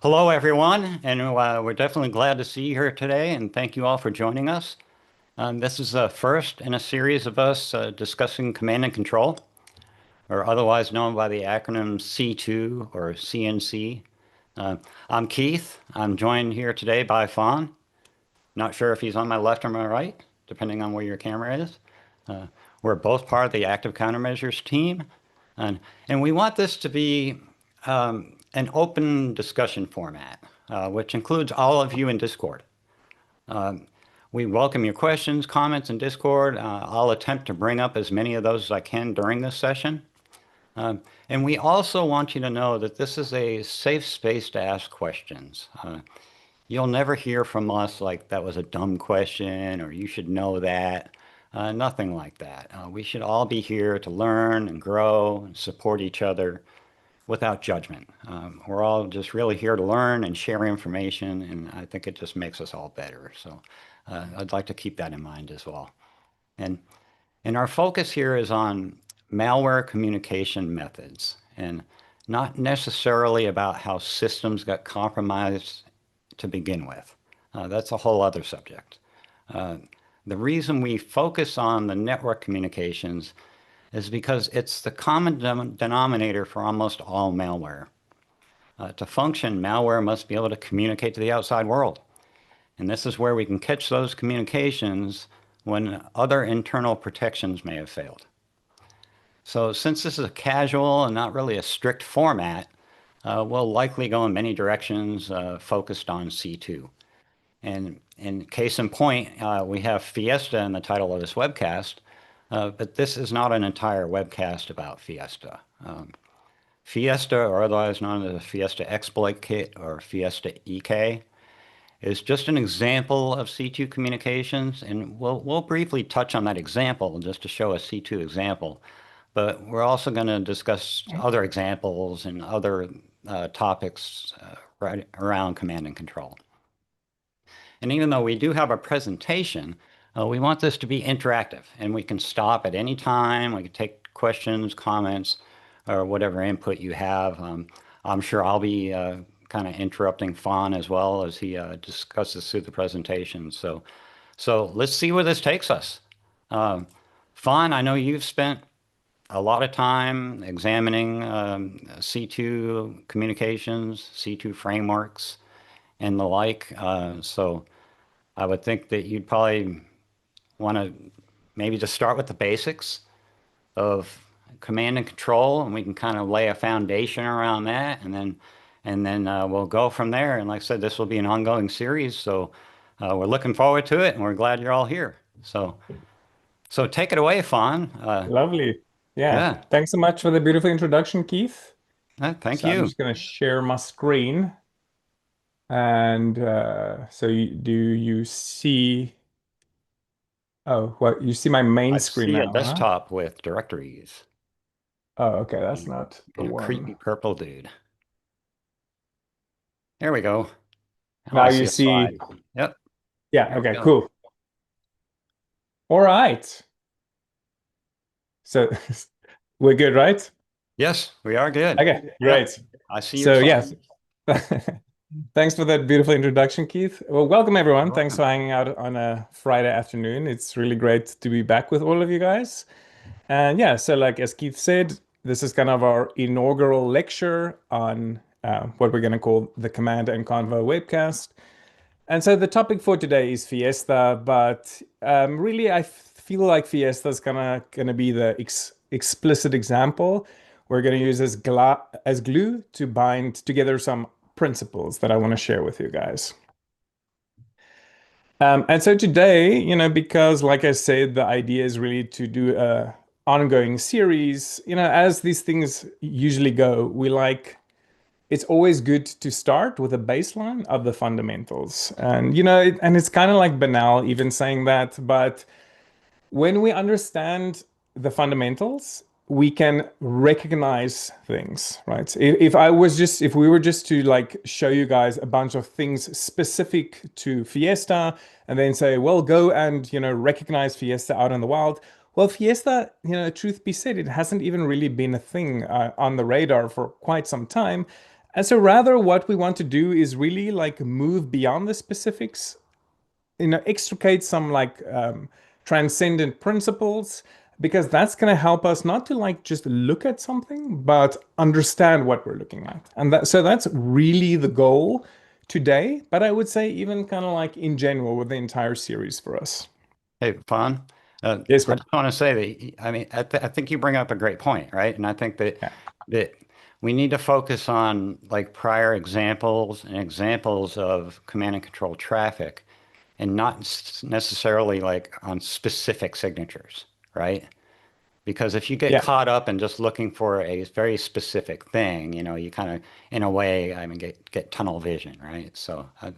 Hello, everyone, and we're definitely glad to see you here today, and thank you all for joining us. This is the first in a series of us discussing command and control, or otherwise known by the acronym C2 or CNC. Uh, I'm Keith. I'm joined here today by Fawn. Not sure if he's on my left or my right, depending on where your camera is. Uh, we're both part of the active countermeasures team, and we want this to be an open discussion format, which includes all of you in Discord. We welcome your questions, comments in Discord. I'll attempt to bring up as many of those as I can during this session. And we also want you to know that this is a safe space to ask questions. You'll never hear from us like that was a dumb question or you should know that. Nothing like that. We should all be here to learn and grow and support each other without judgment. We're all just really here to learn and share information, and I think it just makes us all better. So I'd like to keep that in mind as well. And and our focus here is on malware communication methods and not necessarily about how systems got compromised to begin with. That's a whole other subject. Uh, the reason we focus on the network communications is because it's the common denominator for almost all malware. To function, malware must be able to communicate to the outside world. And this is where we can catch those communications when other internal protections may have failed. So since this is a casual and not really a strict format, we'll likely go in many directions focused on C2. And in case in point, we have Fiesta in the title of this webcast, but this is not an entire webcast about Fiesta. Fiesta, or otherwise known as the Fiesta Exploit Kit or Fiesta EK, is just an example of C2 communications, and we'll briefly touch on that example just to show a C2 example. But we're also going to discuss other examples and other topics right around command and control. And even though we do have a presentation, we want this to be interactive, and we can stop at any time. We can take questions, comments, or whatever input you have. I'm sure I'll be kind of interrupting Fawn as well as he discusses through the presentation. So let's see where this takes us. Fawn, I know you've spent a lot of time examining C2 communications, C2 frameworks, and the like. So I would think that you'd probably want to maybe just start with the basics of command and control, and we can kind of lay a foundation around that, and then we'll go from there. And like I said, this will be an ongoing series, so we're looking forward to it, and we're glad you're all here. So take it away, Fawn. Lovely. Yeah. Yeah, Thanks so much for the beautiful introduction, Keith. thank So I'm you. just going to share my screen. And do you see? Oh, what you see my main I screen see a now, huh? desktop with directories Oh, okay, that's and, not the and a one. creepy purple dude. There we go. Oh, Now I you see a slide. see. Yep, Yeah, there we okay, go. cool. All right. So we're good, right? Yes, we are good. Okay, Yep, great. I see your So slide. yes. Thanks for that beautiful introduction, Keith. Well, welcome everyone. You're Thanks welcome. for hanging out on a Friday afternoon. It's really great to be back with all of you guys. And yeah, so like as Keith said, this is kind of our inaugural lecture on what we're going to call the Command and Convo webcast. And so the topic for today is Fiesta, but really I feel like Fiesta is gonna be the explicit example. We're going to use as glue to bind together some principles that I want to share with you guys. And so today, because like I said, the idea is really to do a ongoing series, as these things usually go, it's always good to start with a baseline of the fundamentals. And, and it's kind of like banal even saying that, but when we understand the fundamentals, we can recognize things, right? If we were just to like show you guys a bunch of things specific to Fiesta and then say, well, go and, recognize Fiesta out in the wild. Well, Fiesta, truth be said, it hasn't even really been a thing on the radar for quite some time. And so rather what we want to do is really like move beyond the specifics, extricate some like transcendent principles, because that's going to help us not to like just look at something, but understand what we're looking at. And so that's really the goal today, but I would say even kind of like in general with the entire series for us. Hey, Fawn, Yes, I bro. just want to say that, I mean, I think you bring up a great point, right? And I think Yeah. that we need to focus on like prior examples and examples of command and control traffic and not necessarily like on specific signatures, right? Because if you get Yeah. caught up in just looking for a very specific thing, you kind of, in a way, I mean, get tunnel vision, right? So I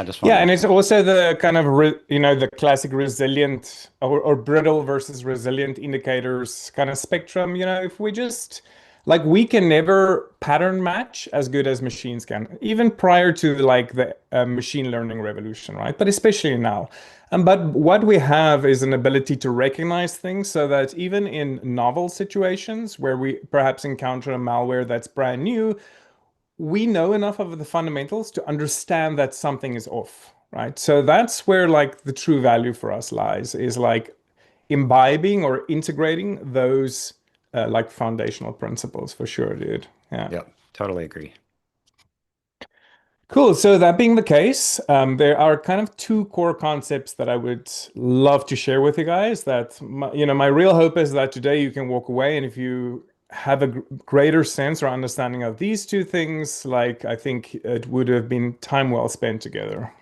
just Yeah, wanted and to it's also the kind of the classic resilient or brittle versus resilient indicators kind of spectrum. If we just like we can never pattern match as good as machines can, even prior to like the machine learning revolution, right? But especially now. But what we have is an ability to recognize things so that even in novel situations where we perhaps encounter a malware that's brand new, we know enough of the fundamentals to understand that something is off, right? So that's where like the true value for us lies, is like imbibing or integrating those like foundational principles for sure, dude. Yeah. Yep, totally agree. Cool. So that being the case, there are kind of two core concepts that I would love to share with you guys. That my real hope is that today you can walk away, and if you have a greater sense or understanding of these two things, like I think it would have been time well spent together.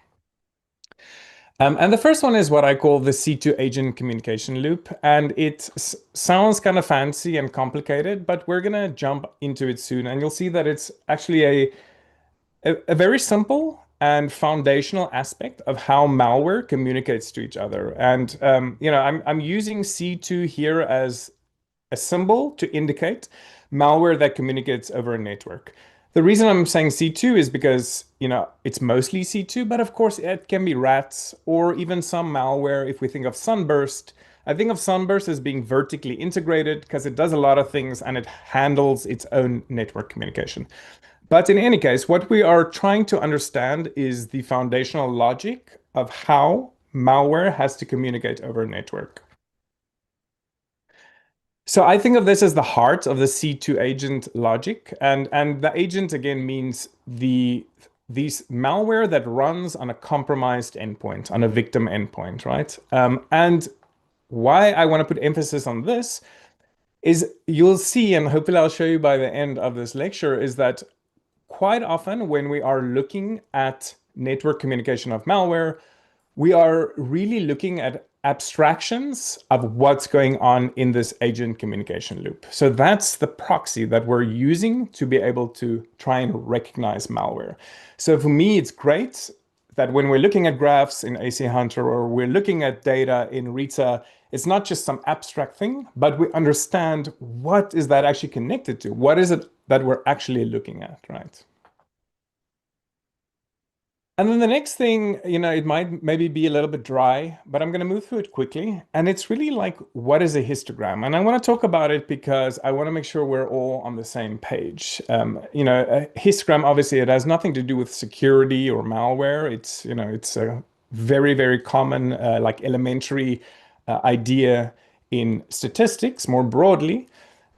And the first one is what I call the C2 agent communication loop. And it sounds kind of fancy and complicated, but we're going to jump into it soon. And you'll see that it's actually a very simple and foundational aspect of how malware communicates to each other. And I'm using C2 here as a symbol to indicate malware that communicates over a network. The reason I'm saying C2 is because, it's mostly C2, but of course it can be rats or even some malware. If we think of Sunburst, I think of Sunburst as being vertically integrated because it does a lot of things and it handles its own network communication. But in any case, what we are trying to understand is the foundational logic of how malware has to communicate over a network. So I think of this as the heart of the C2 agent logic. And the agent again means these malware that runs on a compromised endpoint, on a victim endpoint, right? And why I want to put emphasis on this is you'll see, and hopefully I'll show you by the end of this lecture, is that quite often when we are looking at network communication of malware, we are really looking at abstractions of what's going on in this agent communication loop. So that's the proxy that we're using to be able to try and recognize malware. So for me, it's great that when we're looking at graphs in AC Hunter or we're looking at data in Rita, it's not just some abstract thing, but we understand what is that actually connected to? What is it that we're actually looking at, right? And then the next thing, it might maybe be a little bit dry, but I'm going to move through it quickly. And it's really like, what is a histogram? And I want to talk about it because I want to make sure we're all on the same page. A histogram, obviously, it has nothing to do with security or malware. It's a very, very common, like elementary idea in statistics more broadly.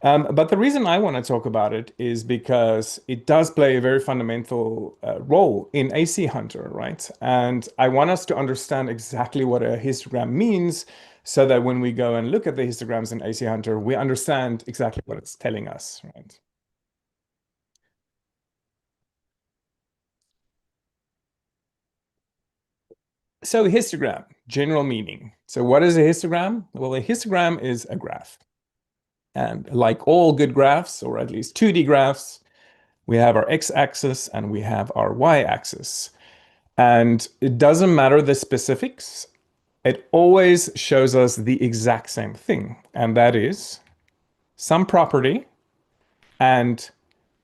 But the reason I want to talk about it is because it does play a very fundamental role in AC Hunter, right? And I want us to understand exactly what a histogram means so that when we go and look at the histograms in AC Hunter, we understand exactly what it's telling us, right? So histogram, general meaning. So what is a histogram? Well, a histogram is a graph. And like all good graphs, or at least 2D graphs, we have our x-axis and we have our y-axis. And it doesn't matter the specifics. It always shows us the exact same thing. And that is some property and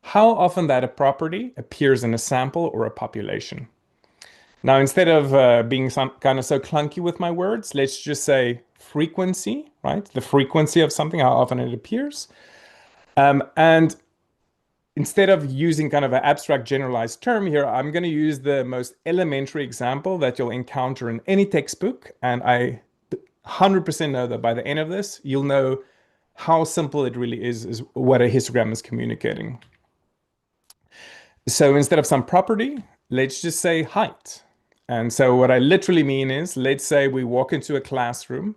how often that a property appears in a sample or a population. Now, instead of being kind of so clunky with my words, let's just say frequency, right? The frequency of something, how often it appears. And instead of using kind of an abstract generalized term here, I'm going to use the most elementary example that you'll encounter in any textbook. And I 100% know that by the end of this, you'll know how simple it really is what a histogram is communicating. So instead of some property, let's just say height. And so what I literally mean is, let's say we walk into a classroom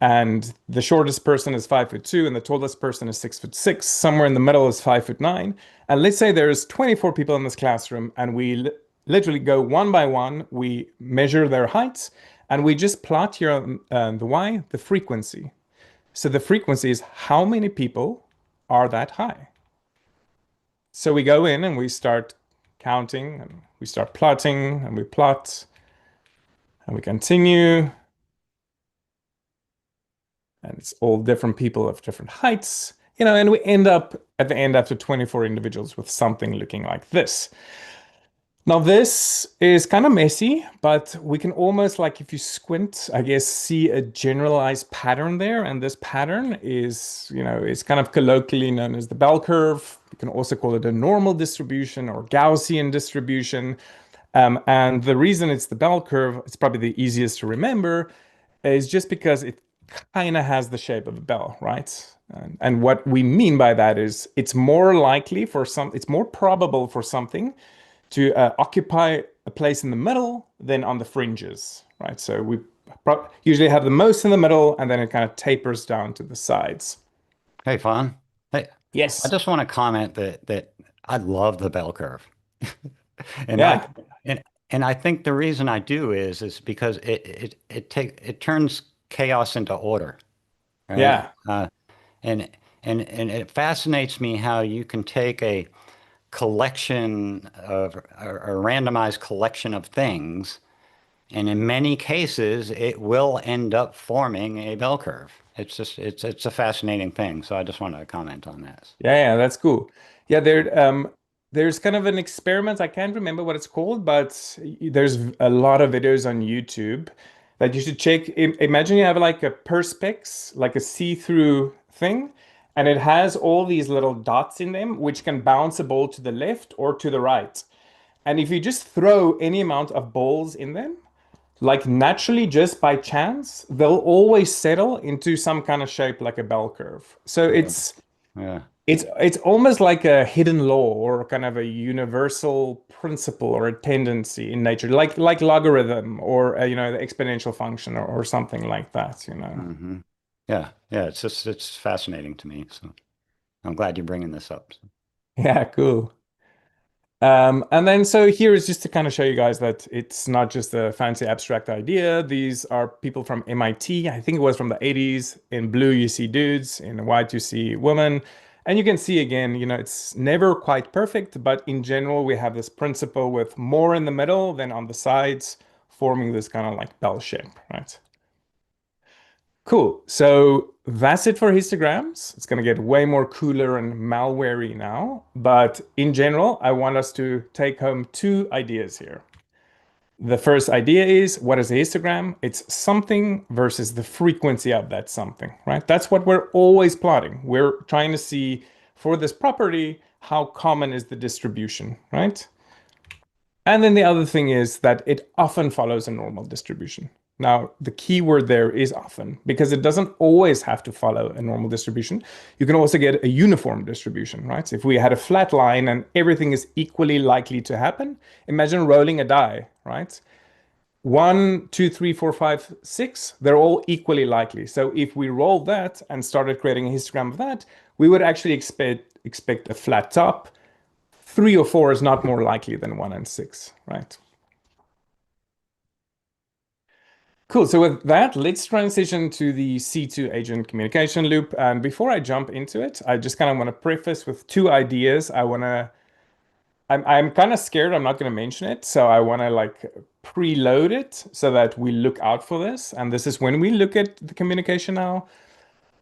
and the shortest person is 5'2" and the tallest person is 6'6". Somewhere in the middle is 5'9". And let's say there's 24 people in this classroom, and we literally go one by one. We measure their heights, and we just plot here on the y the frequency. So the frequency is how many people are that high. So we go in and we start counting, and we start plotting, and we plot, and we continue. And it's all different people of different heights, and we end up at the end after 24 individuals with something looking like this. Now, this is kind of messy, but we can almost, like, if you squint, I guess, see a generalized pattern there. And this pattern is kind of colloquially known as the bell curve. You can also call it a normal distribution or Gaussian distribution. And the reason it's the bell curve, it's probably the easiest to remember, is just because it kind of has the shape of a bell, right? And what we mean by that is it's more probable for something to occupy a place in the middle than on the fringes, right? So we usually have the most in the middle, and then it kind of tapers down to the sides. Hey, Fawn. Hey, I Yes. just want to comment that I love the bell curve. And I Yeah. and and I think the reason I do is because it turns chaos into order, right? Yeah. And and it fascinates me how you can take a collection of a randomized collection of things, and in many cases, it will end up forming a bell curve. It's a fascinating thing. So I just wanted to comment on that. Yeah, that's cool. Yeah, there's kind of an experiment. I can't remember what it's called, but there's a lot of videos on YouTube that you should check. Imagine you have like a perspex, like a see-through thing, and it has all these little dots in them, which can bounce a ball to the left or to the right. And if you just throw any amount of balls in them, like naturally, just by chance, they'll always settle into some kind of shape like a bell curve. So Yeah. it's Yeah. it's almost like a hidden law or kind of a universal principle or a tendency in nature, like logarithm or the exponential function or something like that. Hmm. Yeah. Yeah. It's fascinating to me. So I'm glad you're bringing this up. Yeah, cool. And then so here is just to kind of show you guys that it's not just a fancy abstract idea. These are people from MIT. I think it was from the 80s. In blue, you see dudes. In white, you see women. And you can see again, it's never quite perfect, but in general, we have this principle with more in the middle than on the sides, forming this kind of like bell shape, right? Cool. So that's it for histograms. It's going to get way more cooler and malware-y now. But in general, I want us to take home two ideas here. The first idea is, what is a histogram? It's something versus the frequency of that something, right? That's what we're always plotting. We're trying to see for this property, how common is the distribution, right? And then the other thing is that it often follows a normal distribution. Now, the key word there is often, because it doesn't always have to follow a normal distribution. You can also get a uniform distribution, right? If we had a flat line and everything is equally likely to happen, imagine rolling a die, right? 1, 2, 3, 4, 5, 6, they're all equally likely. So if we roll that and started creating a histogram of that, we would actually expect a flat top. 3 or 4 is not more likely than 1 and 6, right? Cool. So with that, let's transition to the C2 agent communication loop. And before I jump into it, I just kind of want to preface with two ideas. I'm kind of scared I'm not going to mention it. So I want to like preload it so that we look out for this. And this is when we look at the communication now.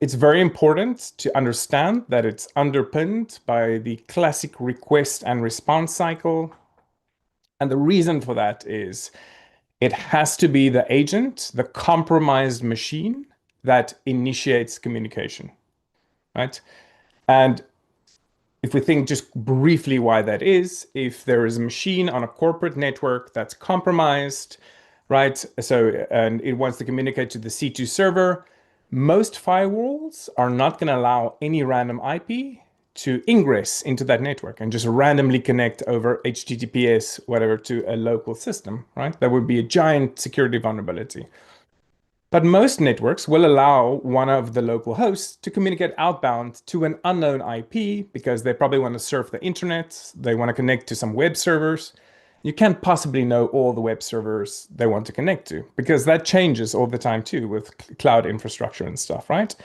It's very important to understand that it's underpinned by the classic request and response cycle. And the reason for that is it has to be the agent, the compromised machine that initiates communication, right? And If we think just briefly why that is, if there is a machine on a corporate network that's compromised, right? So, and it wants to communicate to the C2 server, most firewalls are not going to allow any random IP to ingress into that network and just randomly connect over HTTPS, whatever, to a local system, right? That would be a giant security vulnerability. But most networks will allow one of the local hosts to communicate outbound to an unknown IP because they probably want to surf the internet. They want to connect to some web servers. You can't possibly know all the web servers they want to connect to because that changes all the time too with cloud infrastructure and stuff, right?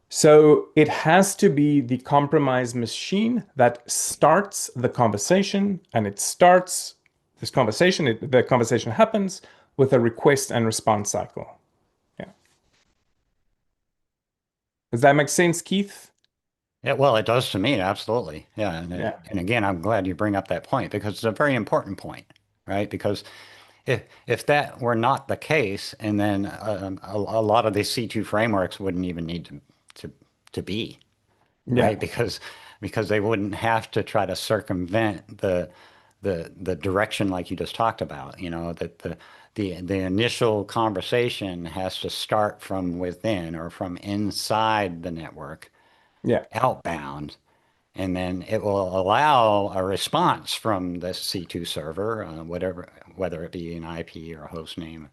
So it has to be the compromised machine that starts the conversation, and it starts this conversation, the conversation happens with a request and response cycle. Yeah. Does that make sense, Keith? Yeah, well, it does to me, absolutely. Yeah, Yeah. and again, I'm glad you bring up that point because it's a very important point, right? Because if that were not the case, and then a lot of these C2 frameworks wouldn't even need to be, Yeah. right? Because they wouldn't have to try to circumvent the direction like you just talked about, that the initial conversation has to start from within or from inside the network, Yeah. outbound, and then it will allow a response from the C2 server, whether it be an IP or a host name,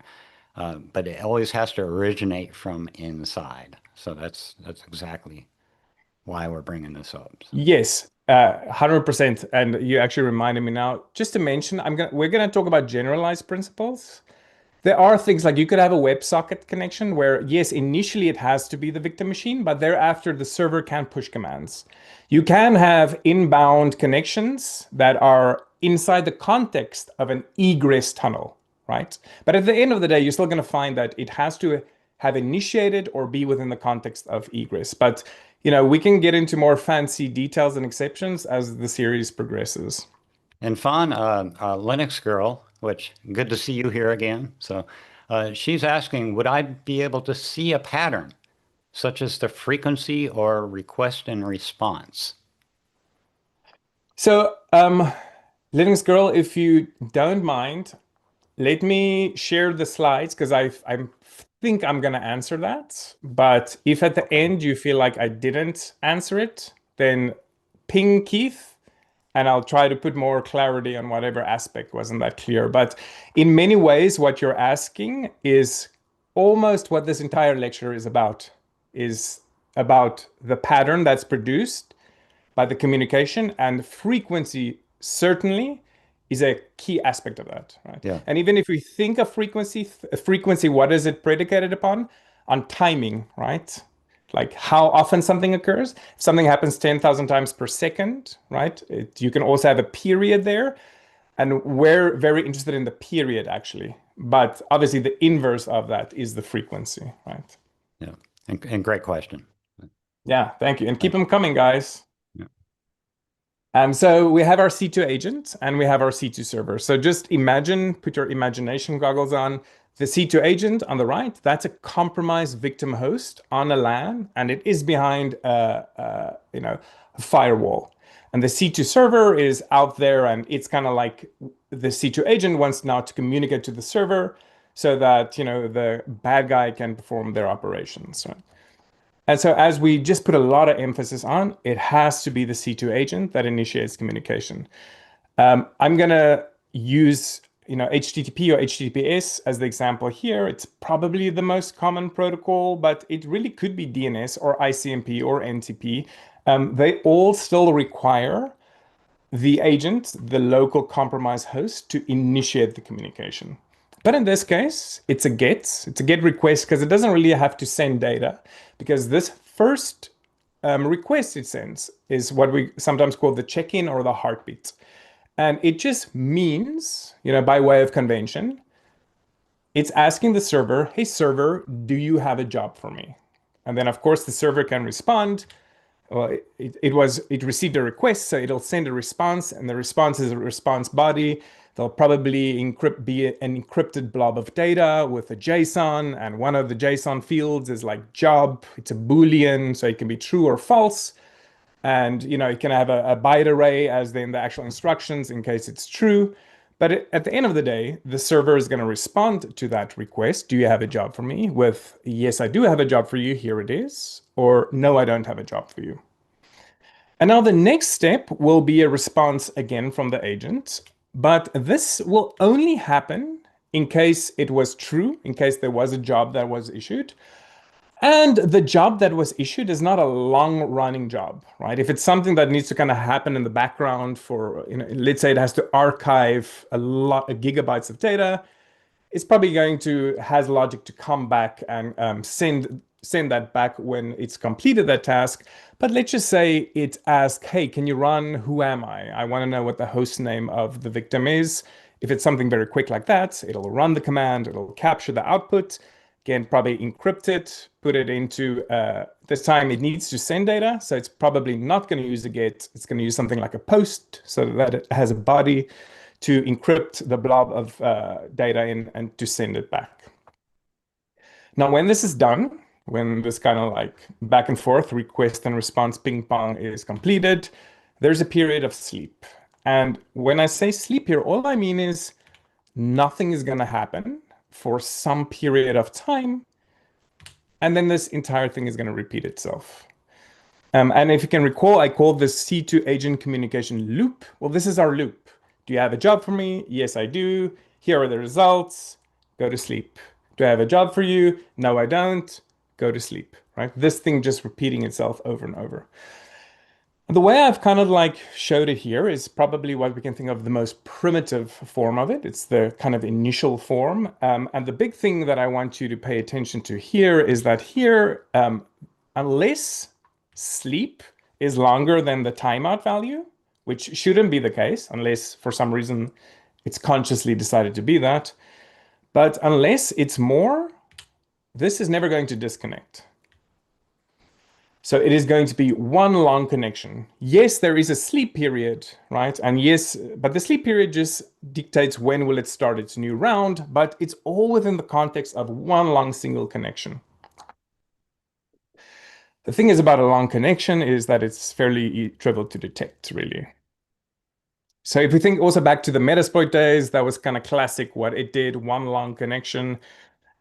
but it always has to originate from inside. So that's exactly why we're bringing this up. So. Yes, 100%. And you actually reminded me now, just to mention, we're gonna talk about generalized principles. There are things like you could have a WebSocket connection where, yes, initially it has to be the victim machine, but thereafter the server can push commands. You can have inbound connections that are inside the context of an egress tunnel, right? But at the end of the day, you're still going to find that it has to have initiated or be within the context of egress. But, we can get into more fancy details and exceptions as the series progresses. And Fawn, Linux girl, which good to see you here again. So she's asking, would I be able to see a pattern, such as the frequency or request and response? So, Linux girl, if you don't mind, let me share the slides because I think I'm going to answer that. But if at the Okay. end you feel like I didn't answer it, then ping Keith and I'll try to put more clarity on whatever aspect wasn't that clear. But in many ways, what you're asking is almost what this entire lecture is about the pattern that's produced by the communication, and frequency certainly is a key aspect of that, right? Yeah. And even if we think of frequency, what is it predicated upon? On timing, right? Like how often something occurs. If something happens 10,000 times per second, right? You can also have a period there. And we're very interested in the period actually. But obviously the inverse of that is the frequency, right? Yeah. And great question. Yeah, thank you. And keep Thank them you. coming, guys. Yeah. So we have our C2 agent and we have our C2 server. So just imagine, put your imagination goggles on. The C2 agent on the right, that's a compromised victim host on a LAN, and it is behind a firewall. And the C2 server is out there, and it's kind of like the C2 agent wants now to communicate to the server so that the bad guy can perform their operations. Right? And so, as we just put a lot of emphasis on, it has to be the C2 agent that initiates communication. I'm going to use HTTP or HTTPS as the example here. It's probably the most common protocol, but it really could be DNS or ICMP or NTP. They all still require the agent, the local compromise host, to initiate the communication. But in this case, it's a get request because it doesn't really have to send data because this first request it sends is what we sometimes call the check-in or the heartbeat. And it just means, by way of convention, it's asking the server, hey server, do you have a job for me? And then of course the server can respond. Well, it received a request, so it'll send a response, and the response is a response body. They'll probably be an encrypted blob of data with a JSON, and one of the JSON fields is like job. It's a Boolean, so it can be true or false. And it can have a byte array as then the actual instructions in case it's true. But at the end of the day, the server is going to respond to that request. Do you have a job for me? With yes, I do have a job for you. Here it is. Or no, I don't have a job for you. And now the next step will be a response again from the agent. But this will only happen in case it was true, in case there was a job that was issued. And the job that was issued is not a long running job, right? If it's something that needs to kind of happen in the background for, let's say it has to archive of gigabytes of data, it's probably going to has logic to come back and send that back when it's completed that task. But let's just say it asks, hey, can you run who am I want to know what the host name of the victim is. If it's something very quick like that, it'll run the command, it'll capture the output, again, probably encrypt it, put it into this time it needs to send data. So it's probably not going to use a get. It's going to use something like a post so that it has a body to encrypt the blob of data in and to send it back. Now, when this is done, when this kind of like back and forth request and response ping pong is completed, there's a period of sleep. And when I say sleep here, all I mean is nothing is going to happen for some period of time. And then this entire thing is going to repeat itself. And if you can recall, I called this C2 agent communication loop. Well, this is our loop. Do you have a job for me? Yes, I do. Here are the results. Go to sleep. Do I have a job for you? No, I don't. Go to sleep, right? This thing just repeating itself over and over. The way I've kind of like showed it here is probably what we can think of the most primitive form of it. It's the kind of initial form. And the big thing that I want you to pay attention to here is that here, unless sleep is longer than the timeout value, which shouldn't be the case unless for some reason it's consciously decided to be that. But unless it's more, this is never going to disconnect. So it is going to be one long connection. Yes, there is a sleep period, right? And yes, but the sleep period just dictates when will it start its new round, but it's all within the context of one long single connection. The thing is about a long connection is that it's fairly trivial to detect, really. So if we think also back to the Metasploit days, that was kind of classic what it did, one long connection.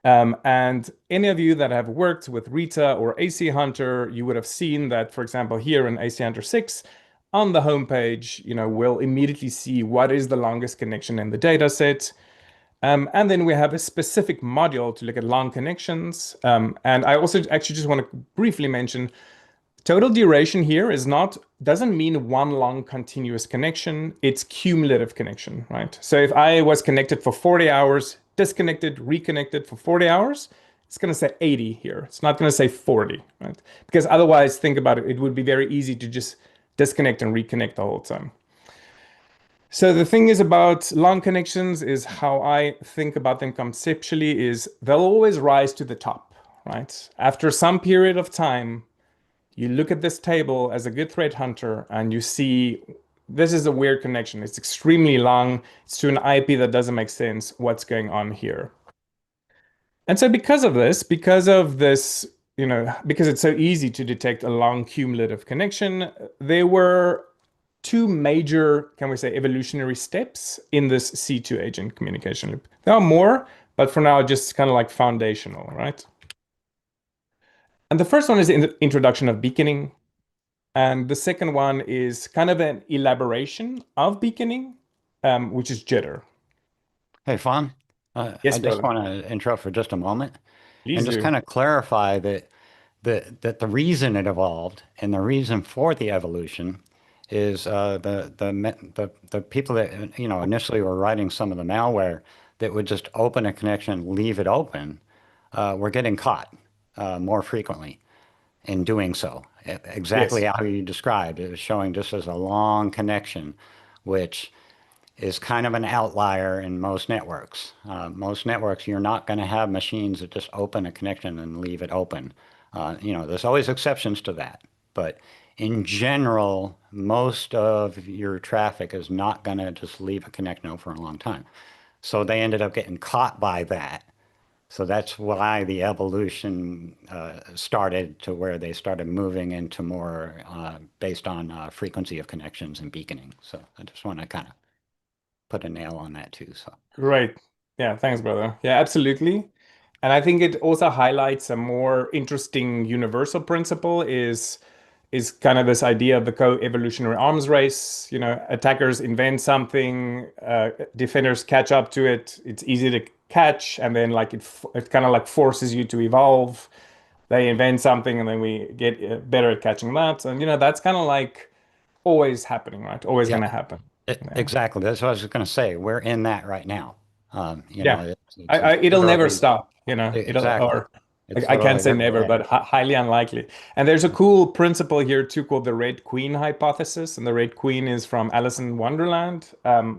And any of you that have worked with Rita or AC Hunter, you would have seen that, for example, here in AC Hunter 6, on the homepage, we'll immediately see what is the longest connection in the data set. And then we have a specific module to look at long connections. And I also actually just want to briefly mention total duration here doesn't mean one long continuous connection. It's cumulative connection, right? So if I was connected for 40 hours, disconnected, reconnected for 40 hours, it's going to say 80 here. It's not going to say 40, right? Because otherwise, think about it, it would be very easy to just disconnect and reconnect the whole time. So the thing is about long connections is how I think about them conceptually is they'll always rise to the top, right? After some period of time, you look at this table as a good threat hunter and you see this is a weird connection. It's extremely long. It's to an IP that doesn't make sense. What's going on here? And so because of this, because it's so easy to detect a long cumulative connection, there were two major, can we say, evolutionary steps in this C2 agent communication loop. There are more, but for now, just kind of like foundational, right? And the first one is the introduction of beaconing. And the second one is kind of an elaboration of beaconing, which is jitter. Hey, Fawn, I Yes, just Roland, want to interrupt for just a moment and please just do. kind of clarify that the reason it evolved and the reason for the evolution is the people that initially were writing some of the malware that would just open a connection, leave it open, were getting caught more frequently in doing so. Exactly Yes. how you described it was showing just as a long connection, which is kind of an outlier in most networks. Most networks, you're not going to have machines that just open a connection and leave it open. There's always exceptions to that. But in general, most of your traffic is not going to just leave a connection open for a long time. So they ended up getting caught by that. So that's why the evolution started to where they started moving into more based on frequency of connections and beaconing. So I just want to kind of put a nail on that too. So Great. Yeah, thanks, brother. Yeah, absolutely. And I think it also highlights a more interesting universal principle is kind of this idea of the co-evolutionary arms race. You know, attackers invent something, defenders catch up to it. It's easy to catch, and then like it kind of like forces you to evolve. They invent something, and then we get better at catching that. And you know, that's kind of like always happening, right? Always yeah, going to happen. Yeah. exactly. That's what I was going to say. We're in that right now. You know, Yeah. it's It'll never literally stop, you know. It'll exactly. or It's I can't literally say where we're never, at. but highly unlikely. And there's a cool principle here too called the Red Queen hypothesis. And the Red Queen is from Alice in Wonderland,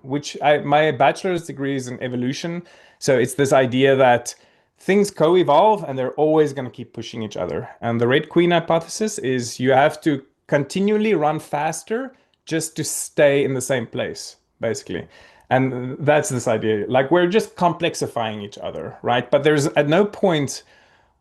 which my bachelor's degree is in evolution. So it's this idea that things co-evolve and they're always going to keep pushing each other. And the Red Queen hypothesis is you have to continually run faster just to stay in the same place, basically. And that's this idea. Like we're just complexifying each other, right? But there's at no point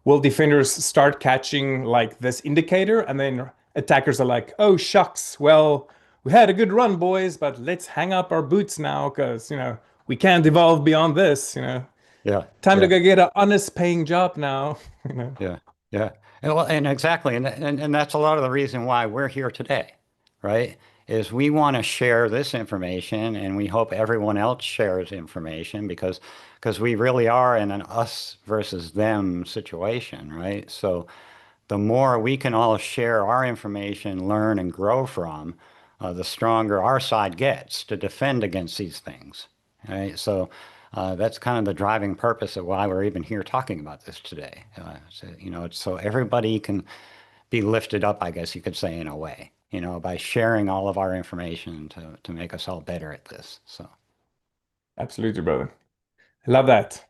will defenders start catching like this indicator and then attackers are like, oh shucks, well, we had a good run, boys, but let's hang up our boots now because, you know, we can't evolve beyond this, you know. Yeah, Time to yeah. go get an honest paying job now, you know. Yeah, yeah. And, well, and exactly, and that's a lot of the reason why we're here today, right? Is we want to share this information, and we hope everyone else shares information because we really are in an us versus them situation, right? So the more we can all share our information, learn, and grow from, the stronger our side gets to defend against these things, right? So that's kind of the driving purpose of why we're even here talking about this today. So, you know, it's so everybody can be lifted up, I guess you could say, in a way, you know, by sharing all of our information to make us all better at this. So, Absolutely, brother. I love that.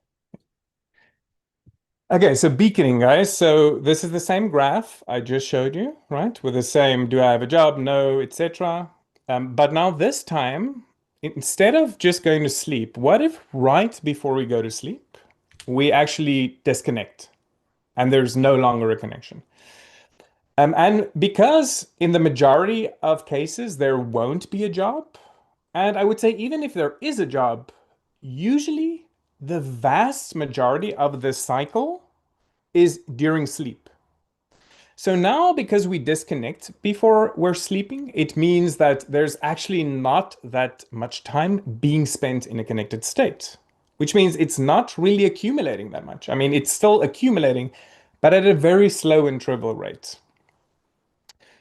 Okay, so beaconing, guys. So this is the same graph I just showed you, right? With the same, do I have a job? No, etc. But now this time, instead of just going to sleep, what if right before we go to sleep, we actually disconnect and there's no longer a connection? And because in the majority of cases, there won't be a job, and I would say even if there is a job, usually the vast majority of the cycle is during sleep. So now, because we disconnect before we're sleeping, it means that there's actually not that much time being spent in a connected state, which means it's not really accumulating that much. I mean, it's still accumulating, but at a very slow and trivial rate.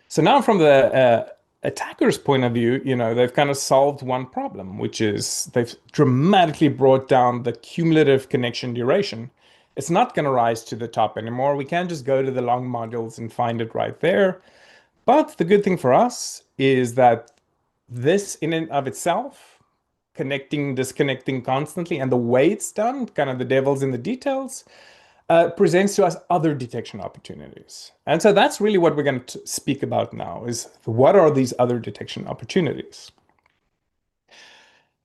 So now, from the attacker's point of view, you know, they've kind of solved one problem, which is they've dramatically brought down the cumulative connection duration. It's not going to rise to the top anymore. We can't just go to the long modules and find it right there. But the good thing for us is that this, in and of itself, connecting, disconnecting constantly, and the way it's done, kind of the devil's in the details, presents to us other detection opportunities. And so that's really what we're going to speak about now is what are these other detection opportunities?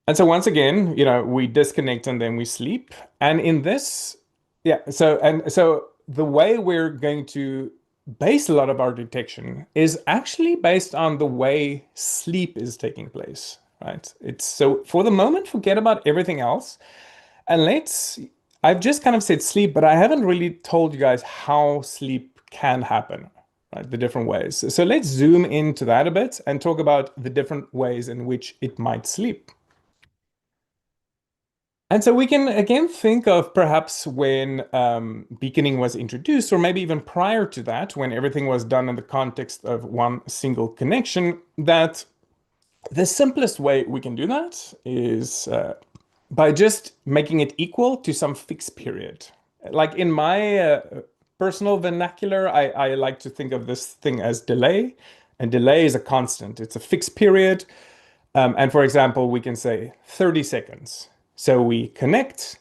And so once again, you know, we disconnect and then we sleep. And in this, yeah, so the way we're going to base a lot of our detection is actually based on the way sleep is taking place, right? It's so for the moment, forget about everything else. And I've just kind of said sleep, but I haven't really told you guys how sleep can happen, right? The different ways. So let's zoom into that a bit and talk about the different ways in which it might sleep. And so we can again think of perhaps when beaconing was introduced, or maybe even prior to that, when everything was done in the context of one single connection, that the simplest way we can do that is by just making it equal to some fixed period. Like in my personal vernacular, I like to think of this thing as delay, and delay is a constant. It's a fixed period. And for example, we can say 30 seconds. So we connect,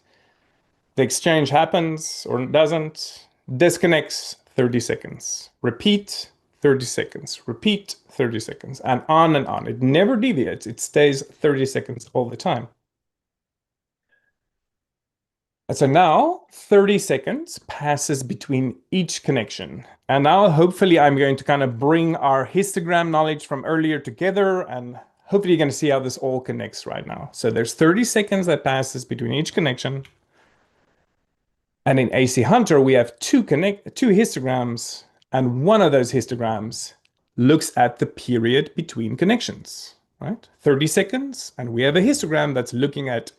the exchange happens or doesn't, disconnects 30 seconds, repeat 30 seconds, repeat 30 seconds, and on and on. It never deviates. It stays 30 seconds all the time. So now 30 seconds passes between each connection. And now hopefully I'm going to kind of bring our histogram knowledge from earlier together, and hopefully you're going to see how this all connects right now. So there's 30 seconds that passes between each connection. And in AC Hunter, we have two histograms, and one of those histograms looks at the period between connections, right? 30 seconds, and we have a histogram that's looking at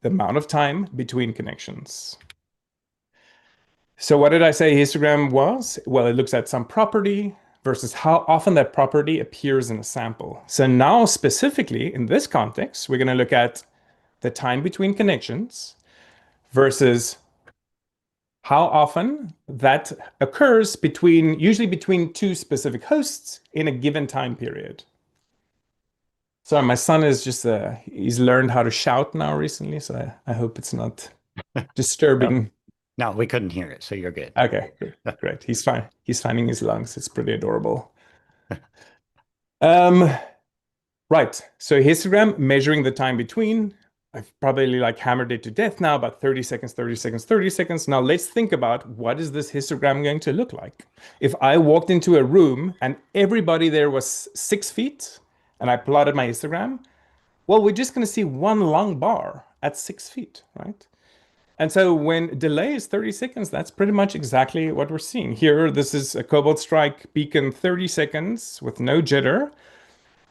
the amount of time between connections. So what did I say histogram was? Well, it looks at some property versus how often that property appears in a sample. So now specifically in this context, we're going to look at the time between connections versus how often that occurs usually between two specific hosts in a given time period. Sorry, my son is he's learned how to shout now recently, so I hope it's not disturbing. No, we couldn't hear it, so you're good. Okay, great. He's fine. He's finding his lungs. It's pretty adorable. Um, right. So histogram measuring the time between. I've probably like hammered it to death now, about 30 seconds, 30 seconds, 30 seconds. Now let's think about what is this histogram going to look like? If I walked into a room and everybody there was 6 feet and I plotted my histogram, well, we're just going to see one long bar at 6 feet, right? And so when delay is 30 seconds, that's pretty much exactly what we're seeing here. This is a Cobalt Strike beacon 30 seconds with no jitter.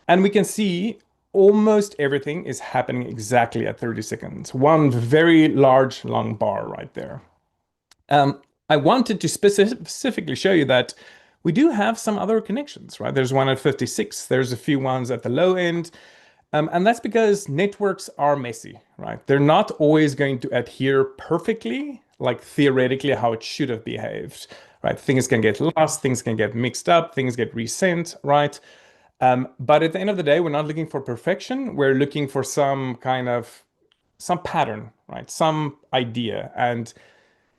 And we can see almost everything is happening exactly at 30 seconds. One very large long bar right there. I wanted to specifically show you that we do have some other connections, right? There's one at 56. There's a few ones at the low end. And that's because networks are messy, right? They're not always going to adhere perfectly, like theoretically how it should have behaved, right? Things can get lost, things can get mixed up, things get resent, right? But at the end of the day, we're not looking for perfection. We're looking for some pattern, right? Some idea. And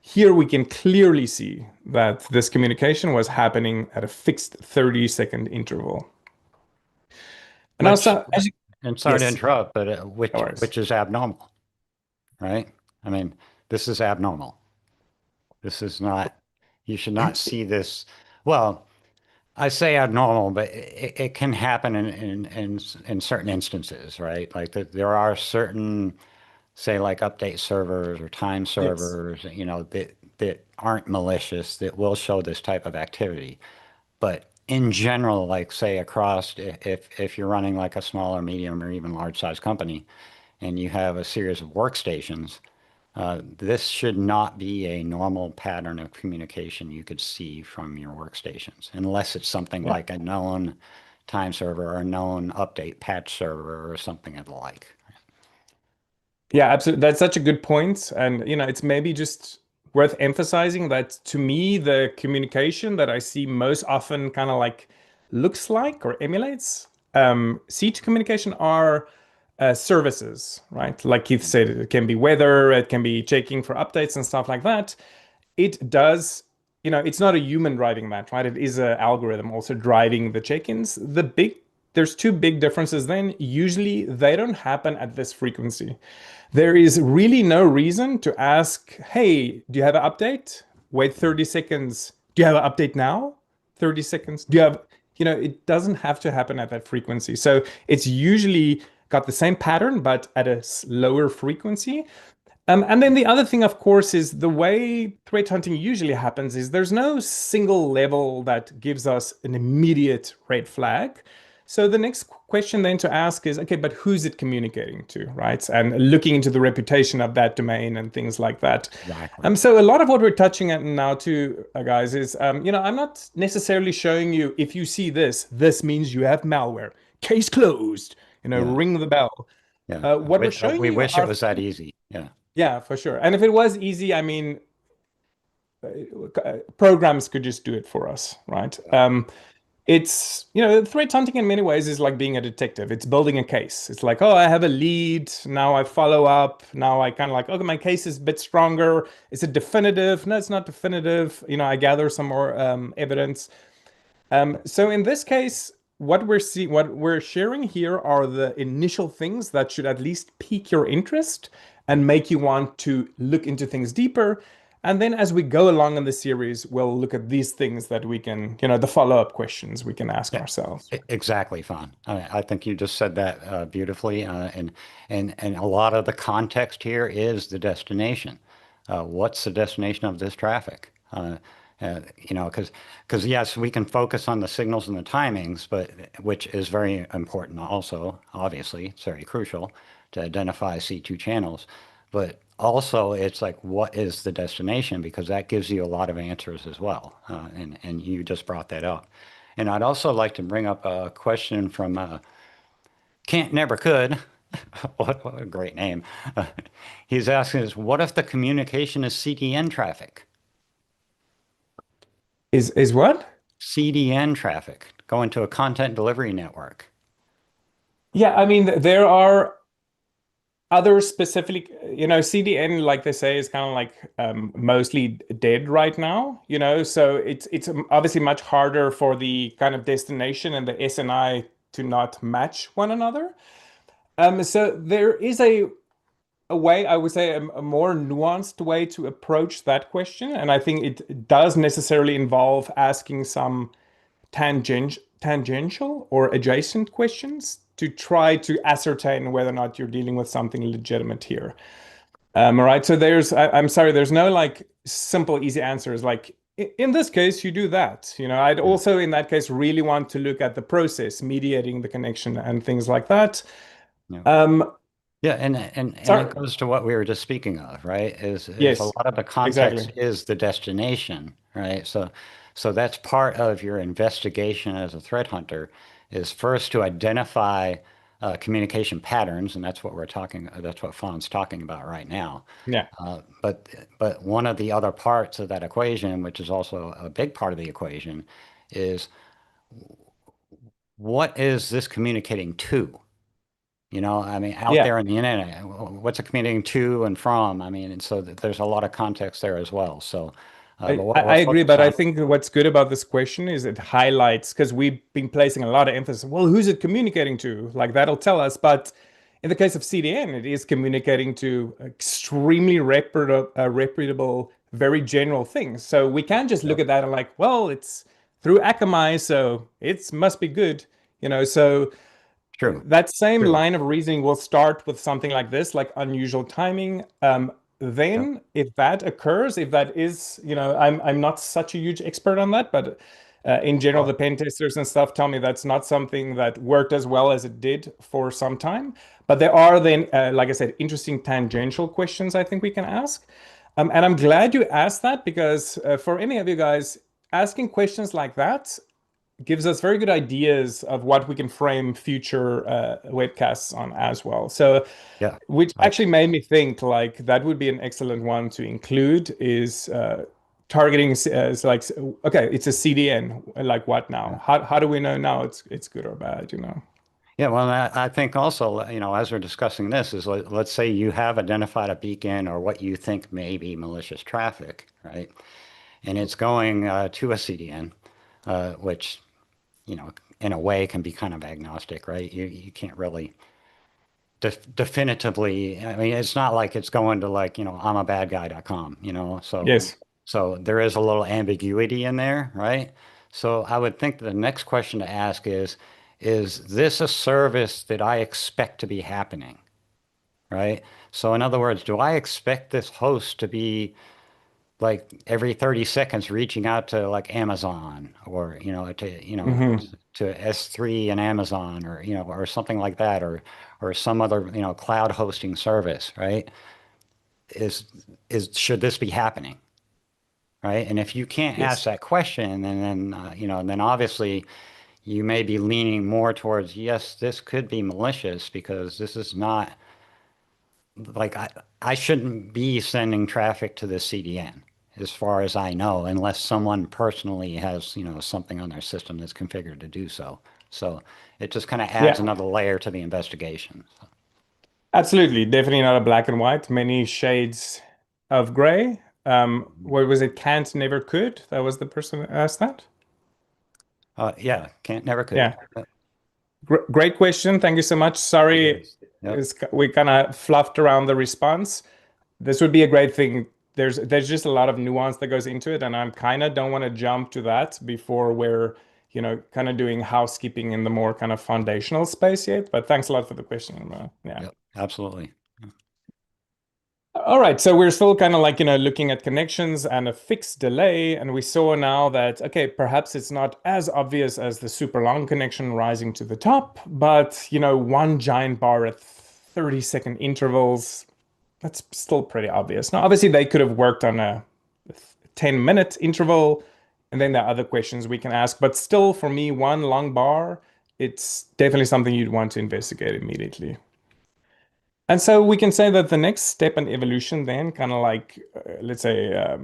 here we can clearly see that this communication was happening at a fixed 30-second interval. And also, And sorry to yes, interrupt, but no worries. which is abnormal, right? I mean, this is abnormal. This is not, you should not see this. Well, I say abnormal, but it can happen in certain instances, right? Like there are certain, say, like update servers or time Yes. servers, that aren't malicious that will show this type of activity. But in general, like say across, if you're running like a small or medium or even large size company, and you have a series of workstations, this should not be a normal pattern of communication you could see from your workstations, unless it's something Yeah. like a known time server or a known update patch server or something of the like. Yeah, absolutely. That's such a good point. And, it's maybe just worth emphasizing that to me, the communication that I see most often kind of like looks like or emulates siege communication are services, right? Like Keith said, it can be weather, it can be checking for updates and stuff like that. It does, it's not a human driving that, right? It is an algorithm also driving the check-ins. There's two big differences then. Usually they don't happen at this frequency. There is really no reason to ask, hey, do you have an update? Wait 30 seconds. Do you have an update now? 30 seconds. Do you have, it doesn't have to happen at that frequency. So it's usually got the same pattern, but at a lower frequency. And then the other thing, of course, is the way threat hunting usually happens is there's no single level that gives us an immediate red flag. So the next question then to ask is, okay, but who's it communicating to, right? And looking into the reputation of that domain and things like that. Exactly. So a lot of what we're touching at now too, guys, is, I'm not necessarily showing you if you see this means you have malware. Case closed, Yeah. ring the bell. Yeah. What we're showing We you wish it are was that easy. Yeah. yeah, for sure. And if it was easy, I mean, programs could just do it for us, right? It's, threat hunting in many ways is like being a detective. It's building a case. It's like, oh, I have a lead. Now I follow up. Now I kind of like, okay, my case is a bit stronger. Is it definitive? No, it's not definitive. I gather some more evidence. So in this case, what we're sharing here are the initial things that should at least pique your interest. and make you want to look into things deeper. And then as we go along in the series, we'll look at these things that we can, the follow-up questions we can ask Yeah, ourselves. exactly, Fawn. I think you just said that beautifully, and a lot of the context here is the destination. What's the destination of this traffic? Because yes, we can focus on the signals and the timings, but which is very important also. Obviously, it's very crucial to identify C2 channels, but also it's like what is the destination, because that gives you a lot of answers as well. And you just brought that up. And I'd also like to bring up a question from Can't Never Could. What a great name. He's asking us, what if the communication is CDN traffic? Is what? CDN traffic, going to a content delivery network. Yeah, I mean, there are other specific, CDN, like they say, is kind of like mostly dead right now, so it's obviously much harder for the kind of destination and the SNI to not match one another. So there is a way, I would say, a more nuanced way to approach that question, and I think it does necessarily involve asking some tangential or adjacent questions to try to ascertain whether or not you're dealing with something legitimate here. All right. So I'm sorry, there's no like simple, easy answers. Like in this case, you do that. I'd Yeah. also in that case really want to look at the process, mediating the connection and things like that. Yeah. Um, Yeah, and sorry. it goes to what we were just speaking of, right? Is a Yes, lot of the context exactly. is the destination, right? So that's part of your investigation as a threat hunter, is first to identify communication patterns, and that's what that's what Fawn's talking about right now. Yeah. But one of the other parts of that equation, which is also a big part of the equation, is what is this communicating to? I mean, out Yeah. there on the internet, what's it communicating to and from? I mean, and so there's a lot of context there as well. So, but I, what I we'll agree, focus but I on, think what's good about this question is it highlights because we've been placing a lot of emphasis. Well, who's it communicating to? Like that'll tell us. But in the case of CDN, it is communicating to extremely reputable, very general things. So we can't just look yep, at that and like, well, it's through Akamai, so it must be good. So true, that same true. line of reasoning will start with something like this, like unusual timing. Yep. Then, if that occurs, if that is, I'm not such a huge expert on that, but in general, the Well, pen testers and stuff tell me that's not something that worked as well as it did for some time. But there are then, like I said, interesting tangential questions I think we can ask. And I'm glad you asked that because for any of you guys, asking questions like that gives us very good ideas of what we can frame future webcasts on as well. So, yeah, which I, actually made me think like that would be an excellent one to include is targeting as like okay, it's a CDN. Like what yeah. now? How do we know now it's good or bad? Yeah, well, I think also, as we're discussing this, is let's say you have identified a beacon or what you think may be malicious traffic, right? And it's going to a CDN, which, in a way can be kind of agnostic, right? You can't really definitively, I mean, it's not like it's going to like, I'm a bad guy.com, Yes. so there is a little ambiguity in there, right? So I would think the next question to ask is this a service that I expect to be happening, right? So in other words, do I expect this host to be like every 30 seconds reaching out to like Amazon or, Hmm. to S3 and Amazon or, or something like that, or some other, cloud hosting service, right? Is, should this be happening? Right. And if you can't ask Yes. that question, then obviously you may be leaning more towards, yes, this could be malicious because this is not like I shouldn't be sending traffic to the CDN as far as I know, unless someone personally has, something on their system that's configured to do so. So it just kind of adds Yeah. another layer to the investigation. Absolutely. Definitely not a black and white. Many shades of gray. What was it? Can't, never, could. That was the person that asked that. Yeah, can't never could. Yeah. Great question. Thank you so much. It Sorry, is. Yep. We kind of fluffed around the response. This would be a great thing. There's just a lot of nuance that goes into it, and I'm kind of don't want to jump to that before we're, kind of doing housekeeping in the more kind of foundational space yet. But thanks a lot for the question. Yeah. Yep. Absolutely. All right, so we're still kind of like, looking at connections and a fixed delay, and we saw now that, okay, perhaps it's not as obvious as the super long connection rising to the top, but, one giant bar at 30-second intervals, that's still pretty obvious. Now, obviously, they could have worked on a 10-minute interval, and then there are other questions we can ask, but still, for me, one long bar, it's definitely something you'd want to investigate immediately. And so we can say that the next step in evolution, then, kind of like, let's say,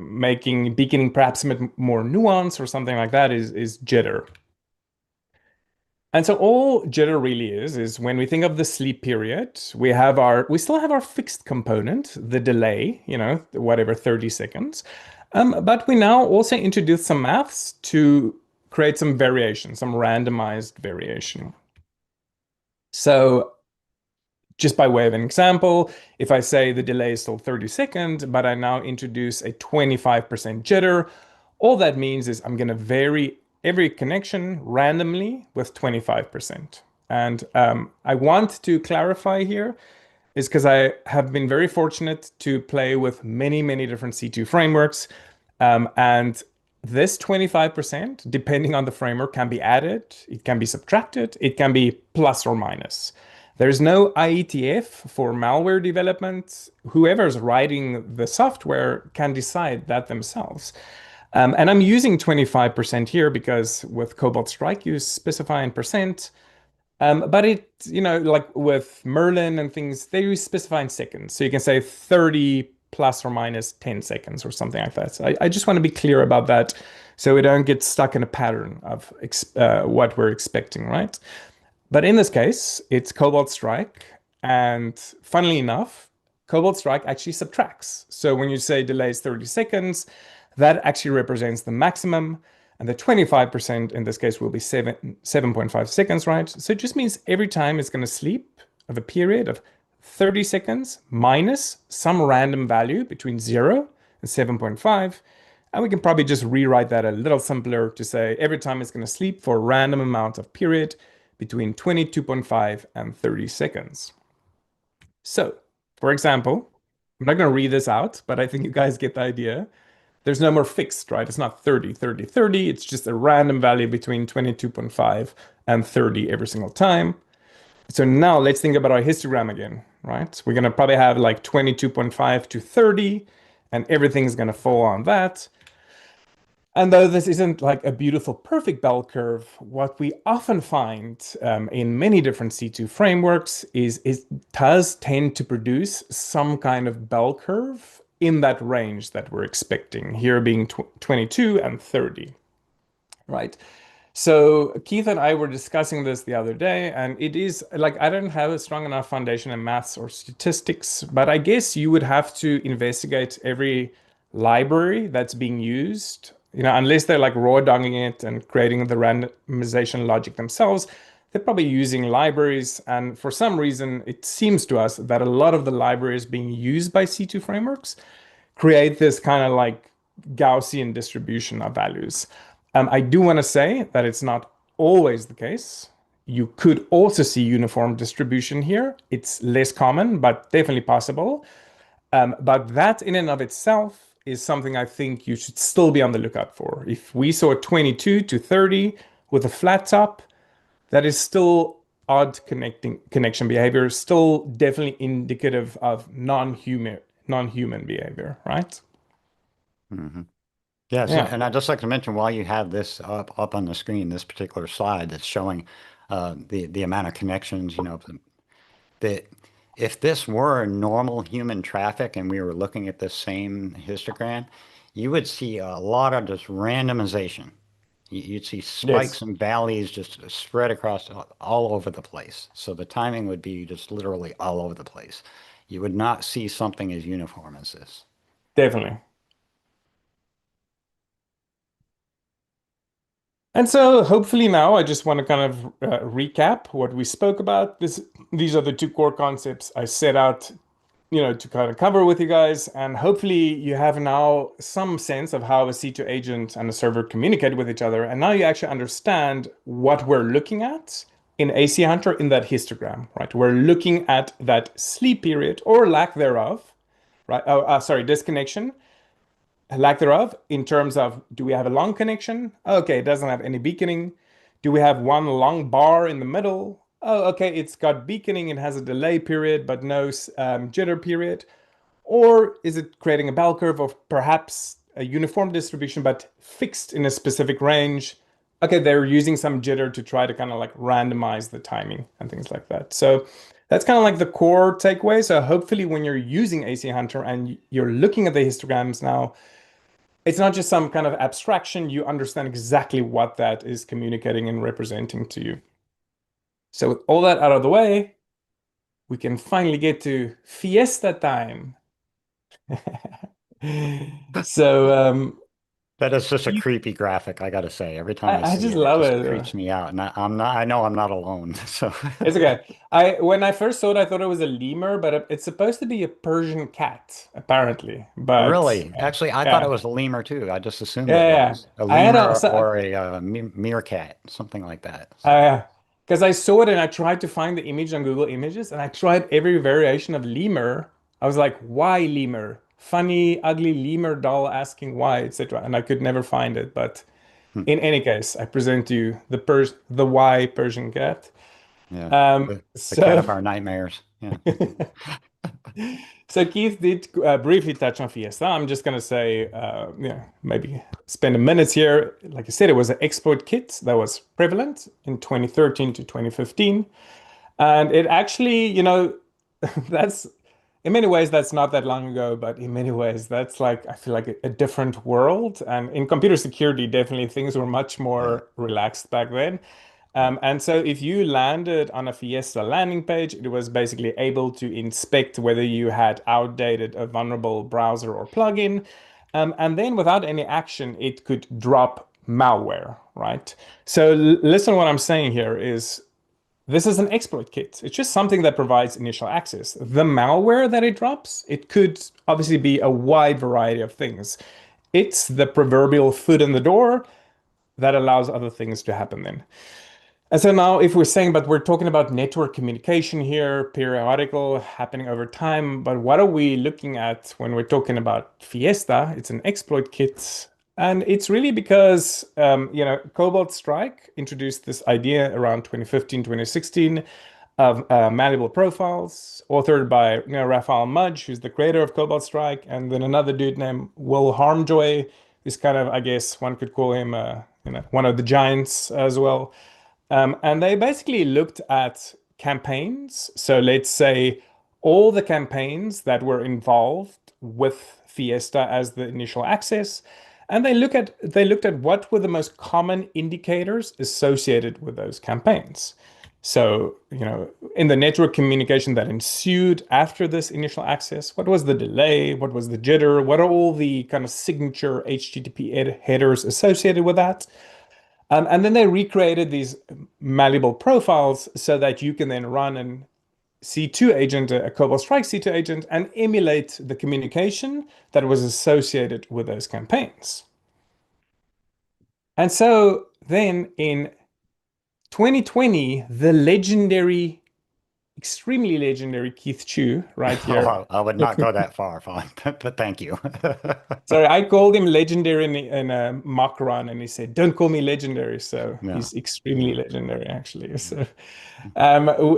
beginning perhaps a bit more nuance or something like that, is jitter. And so all jitter really is when we think of the sleep period, we still have our fixed component, the delay, whatever 30 seconds. But we now also introduce some maths to create some variation, some randomized variation. So just by way of an example, if I say the delay is still 30 seconds, but I now introduce a 25% jitter, all that means is I'm going to vary every connection randomly with 25%. And I want to clarify here is because I have been very fortunate to play with many, many different C2 frameworks. And this 25%, depending on the framework, can be added, it can be subtracted, it can be plus or minus. There's no IETF for malware development. Whoever's writing the software can decide that themselves. And I'm using 25% here because with Cobalt Strike, you specify in percent. But like with Merlin and things, they specify in seconds. So you can say 30 plus or minus 10 seconds or something like that. So I just want to be clear about that so we don't get stuck in a pattern of what we're expecting, right? But in this case, it's Cobalt Strike. And funnily enough, Cobalt Strike actually subtracts. So when you say delay is 30 seconds, that actually represents the maximum. And the 25% in this case will be 7.5 seconds, right? So it just means every time it's going to sleep of a period of 30 seconds minus some random value between 0 and 7.5. And we can probably just rewrite that a little simpler to say every time it's going to sleep for a random amount of period between 22.5 and 30 seconds. So, for example, I'm not going to read this out, but I think you guys get the idea. There's no more fixed, right? It's not 30, 30, 30. It's just a random value between 22.5 and 30 every single time. So now let's think about our histogram again, right? We're going to probably have like 22.5 to 30, and everything's going to fall on that. And though this isn't like a beautiful, perfect bell curve, what we often find in many different C2 frameworks is it does tend to produce some kind of bell curve in that range that we're expecting, here being 22 and 30, right? So Keith and I were discussing this the other day, and it is like I don't have a strong enough foundation in maths or statistics, but I guess you would have to investigate every library that's being used, unless they're like raw dogging it and creating the randomization logic themselves. They're probably using libraries, and for some reason, it seems to us that a lot of the libraries being used by C2 frameworks create this kind of like Gaussian distribution of values. I do want to say that it's not always the case. You could also see uniform distribution here. It's less common, but definitely possible. But that in and of itself is something I think you should still be on the lookout for. If we saw 22 to 30 with a flat top, that is still odd connection behavior, still definitely indicative of non-human behavior, right? Mm-hmm. Yes, Yeah. and I'd just like to mention while you have this up on the screen, this particular slide that's showing the amount of connections, that if this were normal human traffic and we were looking at this same histogram, you would see a lot of just randomization. You'd see spikes Yes. and valleys just spread across all over the place. So the timing would be just literally all over the place. You would not see something as uniform as this. Definitely. And so hopefully now I just want to kind of recap what we spoke about. These are the two core concepts I set out, to kind of cover with you guys. And hopefully you have now some sense of how a C2 agent and a server communicate with each other. And now you actually understand what we're looking at in AC Hunter in that histogram, right? We're looking at that sleep period or lack thereof, right? Sorry, disconnection, lack thereof, in terms of, do we have a long connection? Okay, it doesn't have any beaconing. Do we have one long bar in the middle? Oh, okay, it's got beaconing, it has a delay period, but no jitter period. Or is it creating a bell curve of perhaps a uniform distribution, but fixed in a specific range? Okay, they're using some jitter to try to kind of like randomize the timing and things like that. So that's kind of like the core takeaway. So hopefully when you're using AC Hunter and you're looking at the histograms now, it's not just some kind of abstraction. You understand exactly what that is communicating and representing to you. So with all that out of the way, we can finally get to Fiesta time. So That is just a creepy graphic, I gotta say. Every time I I see just it, it love just it. creeps me out. And I know I'm not alone. So It's okay. I When I first saw it, I thought it was a lemur, but it's supposed to be a Persian cat, apparently. But really, actually, I thought it yeah, was a lemur too. I just assumed yeah, it yeah. was a I had lemur a or a meerkat, something like that. So, Uh, because I saw it and I tried to find the image on Google Images and I tried every variation of lemur. I was like, why lemur? Funny, ugly lemur doll asking why, etc. And I could never find it. But hmm, in any case, I present you the why Persian cat. yeah, Um, the cat so of our nightmares. Yeah. So Keith did briefly touch on Fiesta. I'm just going to say, maybe spend a minute here. Like I said, it was an exploit kit that was prevalent in 2013 to 2015. And it actually, that's in many ways, that's not that long ago, but in many ways, that's like, I feel like a different world. And in computer security, definitely things were much Yeah. more relaxed back then. Yeah. And so if you landed on a Fiesta landing page, it was basically able to inspect whether you had outdated a vulnerable browser or plugin. And then without any action, it could drop malware, right? So listen, what I'm saying here is this is an exploit kit. It's just something that provides initial access. The malware that it drops, it could obviously be a wide variety of things. It's the proverbial foot in the door that allows other things to happen then. And so now if we're saying, but we're talking about network communication here, periodical happening over time, but what are we looking at when we're talking about Fiesta? It's an exploit kit. And it's really because, Cobalt Strike introduced this idea around 2015, 2016 of malleable profiles, authored by, Raphael Mudge, who's the creator of Cobalt Strike, and then another dude named Will Harmjoy, who's kind of, I guess one could call him, one of the giants as well. And they basically looked at campaigns. So let's say all the campaigns that were involved with Fiesta as the initial access. And they looked at what were the most common indicators associated with those campaigns. So, in the network communication that ensued after this initial access, what was the delay? What was the jitter? What are all the kind of signature HTTP headers associated with that? And then they recreated these malleable profiles so that you can then run an C2 agent, a Cobalt Strike C2 agent, and emulate the communication that was associated with those campaigns. And so then in 2020, the legendary, extremely legendary Keith Chu, right here. Oh, I would not go that far, Fawn, but thank you. Sorry, I called him legendary in a mock run, and he said, "Don't call me legendary." So No. he's extremely Yeah. legendary, actually. So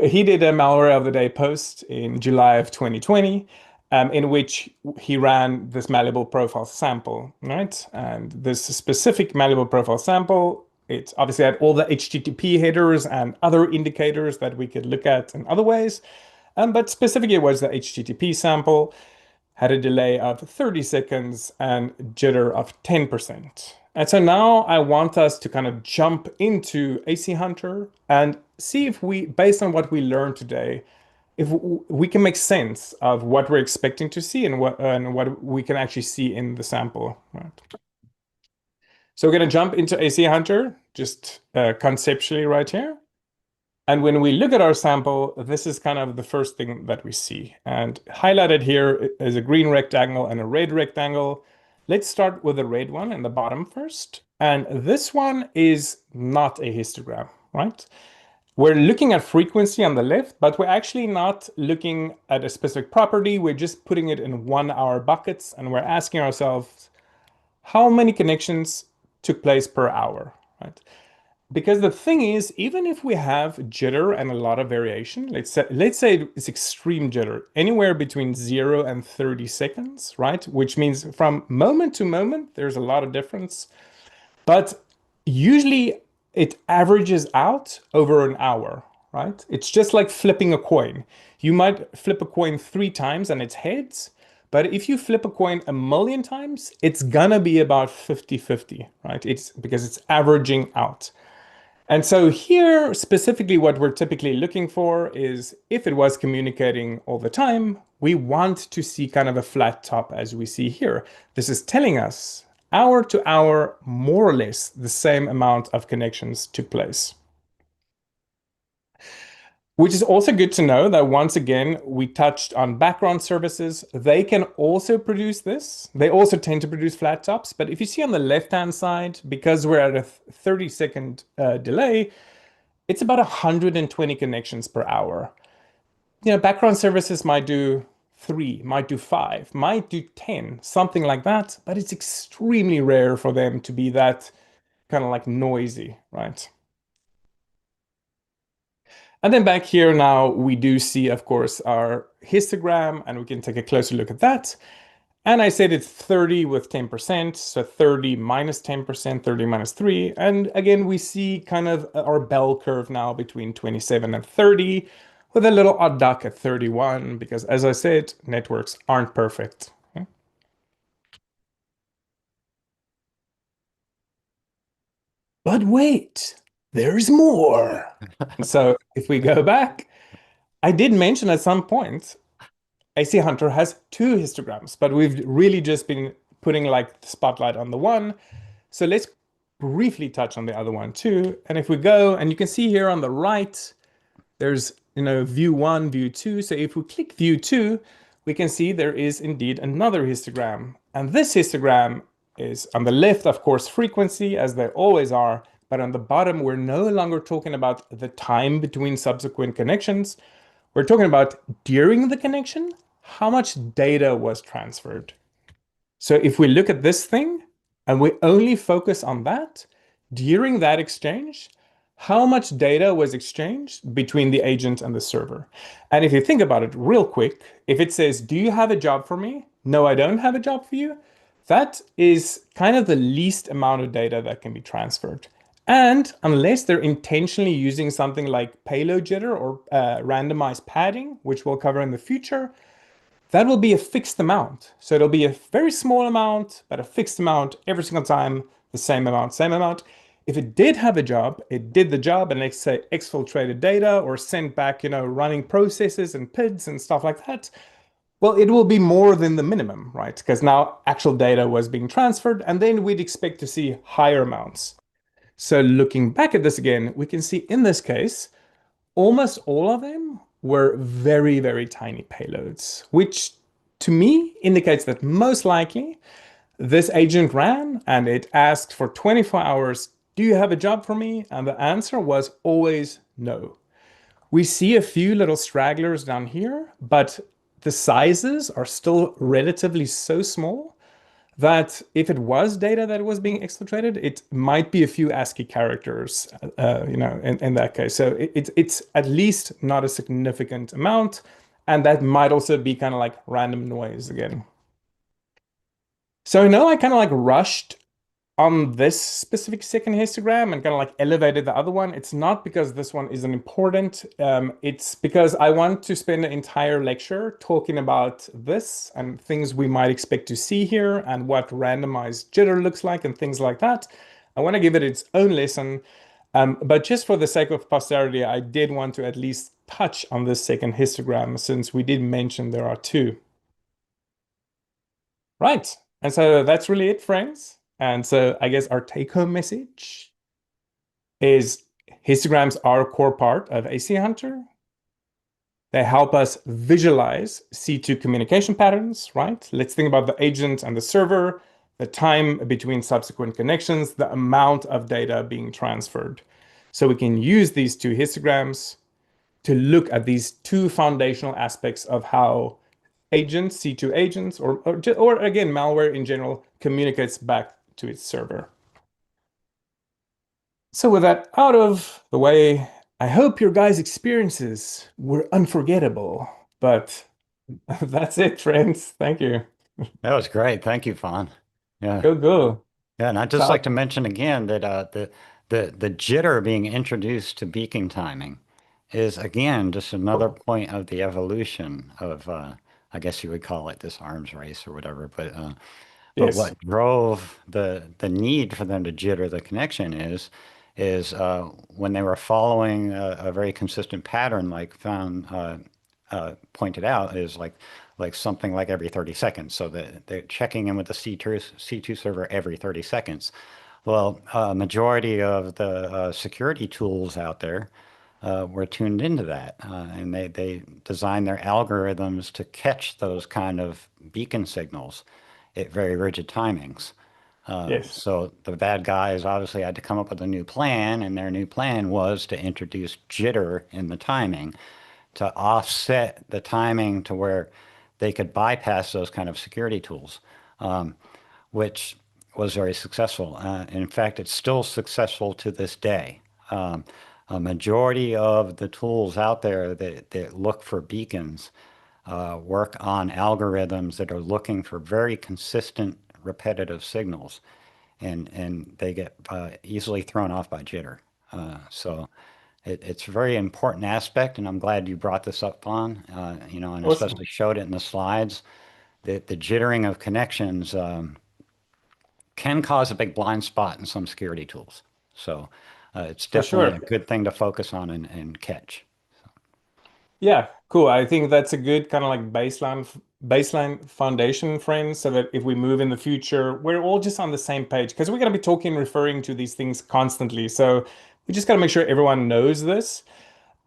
he did a malware of the day post in July of 2020, in which he ran this malleable profile sample, right? And this specific malleable profile sample, it obviously had all the HTTP headers and other indicators that we could look at in other ways. But specifically, it was the HTTP sample, had a delay of 30 seconds and jitter of 10%. And so now I want us to kind of jump into AC Hunter and see if we, based on what we learned today, if we can make sense of what we're expecting to see and what we can actually see in the sample. Right? So we're going to jump into AC Hunter, just conceptually right here. And when we look at our sample, this is kind of the first thing that we see. And highlighted here is a green rectangle and a red rectangle. Let's start with the red one in the bottom first. And this one is not a histogram, right? We're looking at frequency on the left, but we're actually not looking at a specific property. We're just putting it in 1 hour buckets, and we're asking ourselves how many connections took place per hour, right? Because the thing is, even if we have jitter and a lot of variation, let's say it's extreme jitter, anywhere between 0 and 30 seconds, right? Which means from moment to moment, there's a lot of difference. But usually it averages out over an hour, right? It's just like flipping a coin. You might flip a coin 3 times and it's heads, but if you flip a coin a million times, it's gonna be about 50-50, right? It's because it's averaging out. And so here, specifically, what we're typically looking for is if it was communicating all the time, we want to see kind of a flat top as we see here. This is telling us hour to hour, more or less the same amount of connections took place. Which is also good to know that once again, we touched on background services. They can also produce this. They also tend to produce flat tops. But if you see on the left-hand side, because we're at a 30-second delay, it's about 120 connections per hour. Background services might do 3, might do 5, might do 10, something like that. But it's extremely rare for them to be that kind of like noisy, right? And then back here now, we do see, of course, our histogram, and we can take a closer look at that. And I said it's 30 with 10%, so 30 minus 10%, 30 minus 3. And again, we see kind of our bell curve now between 27 and 30, with a little odd duck at 31, because as I said, networks aren't perfect. Okay? But wait, there's more. So if we go back, I did mention at some point AC Hunter has 2 histograms, but we've really just been putting like the spotlight on the one. So let's briefly touch on the other one too. And if we go, and you can see here on the right, there's view 1, view 2. So if we click view 2, we can see there is indeed another histogram. And this histogram is on the left, of course, frequency, as they always are. But on the bottom, we're no longer talking about the time between subsequent connections. We're talking about during the connection, how much data was transferred. So if we look at this thing and we only focus on that, during that exchange, how much data was exchanged between the agent and the server? And if you think about it real quick, if it says, do you have a job for me? No, I don't have a job for you. That is kind of the least amount of data that can be transferred. And unless they're intentionally using something like payload jitter or randomized padding, which we'll cover in the future, that will be a fixed amount. So it'll be a very small amount, but a fixed amount every single time, the same amount, same amount. If it did have a job, it did the job and let's say exfiltrated data or sent back, running processes and PIDs and stuff like that. Well, it will be more than the minimum, right? Because now actual data was being transferred and then we'd expect to see higher amounts. So looking back at this again, we can see in this case, almost all of them were very, very tiny payloads, which to me indicates that most likely this agent ran and it asked for 24 hours, do you have a job for me? And the answer was always no. We see a few little stragglers down here, but the sizes are still relatively so small that if it was data that was being exfiltrated, it might be a few ASCII characters, in that case. So it's at least not a significant amount. And that might also be kind of like random noise again. So now I kind of like rushed on this specific second histogram and kind of like elevated the other one. It's not because this one isn't important. It's because I want to spend an entire lecture talking about this and things we might expect to see here and what randomized jitter looks like and things like that. I want to give it its own lesson. But just for the sake of posterity, I did want to at least touch on this second histogram since we did mention there are 2. Right. And so that's really it, friends. And so I guess our take-home message is histograms are a core part of AC Hunter. They help us visualize C2 communication patterns, right? Let's think about the agent and the server, the time between subsequent connections, the amount of data being transferred. So we can use these two histograms to look at these two foundational aspects of how agents, C2 agents, or again, malware in general communicates back to its server. So with that out of the way, I hope your guys' experiences were unforgettable. But that's it, friends. Thank you. That was great. Thank you, Fawn. Yeah. Go, go. Yeah, and I'd just Ciao. like to mention again that the jitter being introduced to beacon timing is again just another point of the evolution of I guess you would call it this arms race or whatever. But Yes. what drove the need for them to jitter the connection is when they were following a very consistent pattern, like found pointed out, is like something like every 30 seconds. So that they're checking in with the C2 server every 30 seconds. Well, majority of the security tools out there were tuned into that, and they designed their algorithms to catch those kind of beacon signals at very rigid timings. Yes. So the bad guys obviously had to come up with a new plan, and their new plan was to introduce jitter in the timing to offset the timing to where they could bypass those kind of security tools, which was very successful. In fact, it's still successful to this day. A majority of the tools out there that look for beacons work on algorithms that are looking for very consistent, repetitive signals, and they get easily thrown off by jitter. So it's a very important aspect, and I'm glad you brought this up on, and Awesome. especially showed it in the slides. That the jittering of connections can cause a big blind spot in some security tools. So it's For definitely sure. a good thing to focus on and catch. Yeah, cool. I think that's a good kind of like baseline foundation, friends, so that if we move in the future, we're all just on the same page because we're going to be talking, referring to these things constantly. So we just got to make sure everyone knows this.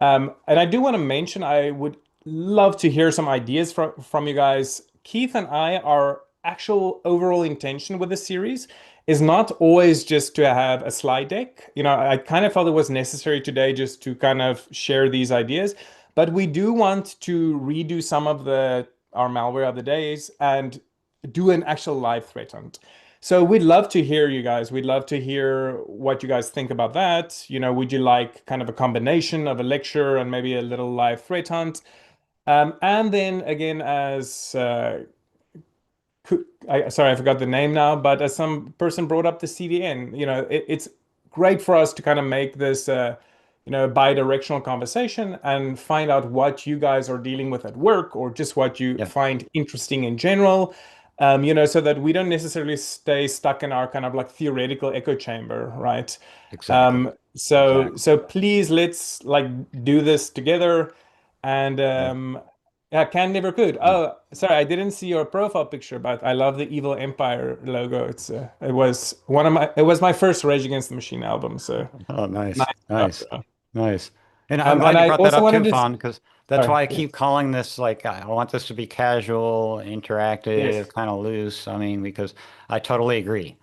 And I do want to mention, I would love to hear some ideas from you guys. Keith and I, our actual overall intention with this series is not always just to have a slide deck. I kind of felt it was necessary today just to kind of share these ideas, but we do want to redo some of our malware of the days and do an actual live threat hunt. So we'd love to hear you guys. We'd love to hear what you guys think about that. Would you like kind of a combination of a lecture and maybe a little live threat hunt? And then again, as sorry, I forgot the name now, but as some person brought up the CDN, it's great for us to kind of make this, bi-directional conversation and find out what you guys are dealing with at work or just what you Yeah, find interesting in general, so that we don't necessarily stay stuck in our kind of like theoretical echo chamber, right? exactly. Exactly. So please let's like do this together and Yeah. yeah, can never could. Yeah. Oh, sorry, I didn't see your profile picture, but I love the Evil Empire logo. It was my first Rage Against the Machine album, so Oh, nice nice, stuff, nice, bro. nice. And I'm And glad you I brought that also up wanted too, to Fawn, because that's sorry, why I yes, keep calling this like I want this to be casual, interactive, yes, kind of loose. I mean, because I totally agree.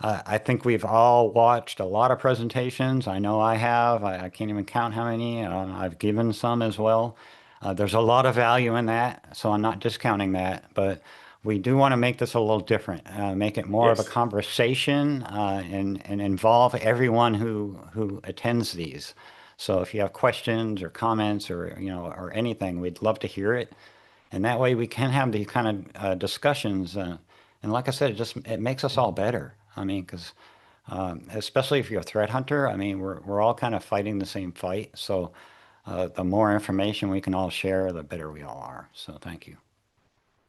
I think we've all watched a lot of presentations. I know I have. I can't even count how many. I've given some as well. There's a lot of value in that, so I'm not discounting that. But we do want to make this a little different, make it more of a yes. conversation, and involve everyone who attends these. So if you have questions or comments or anything, we'd love to hear it. And that way we can have these kind of discussions. And like I said, it makes us all better. I mean, because especially if you're a threat hunter, I mean, we're all kind of fighting the same fight. So the more information we can all share, the better we all are. So thank you.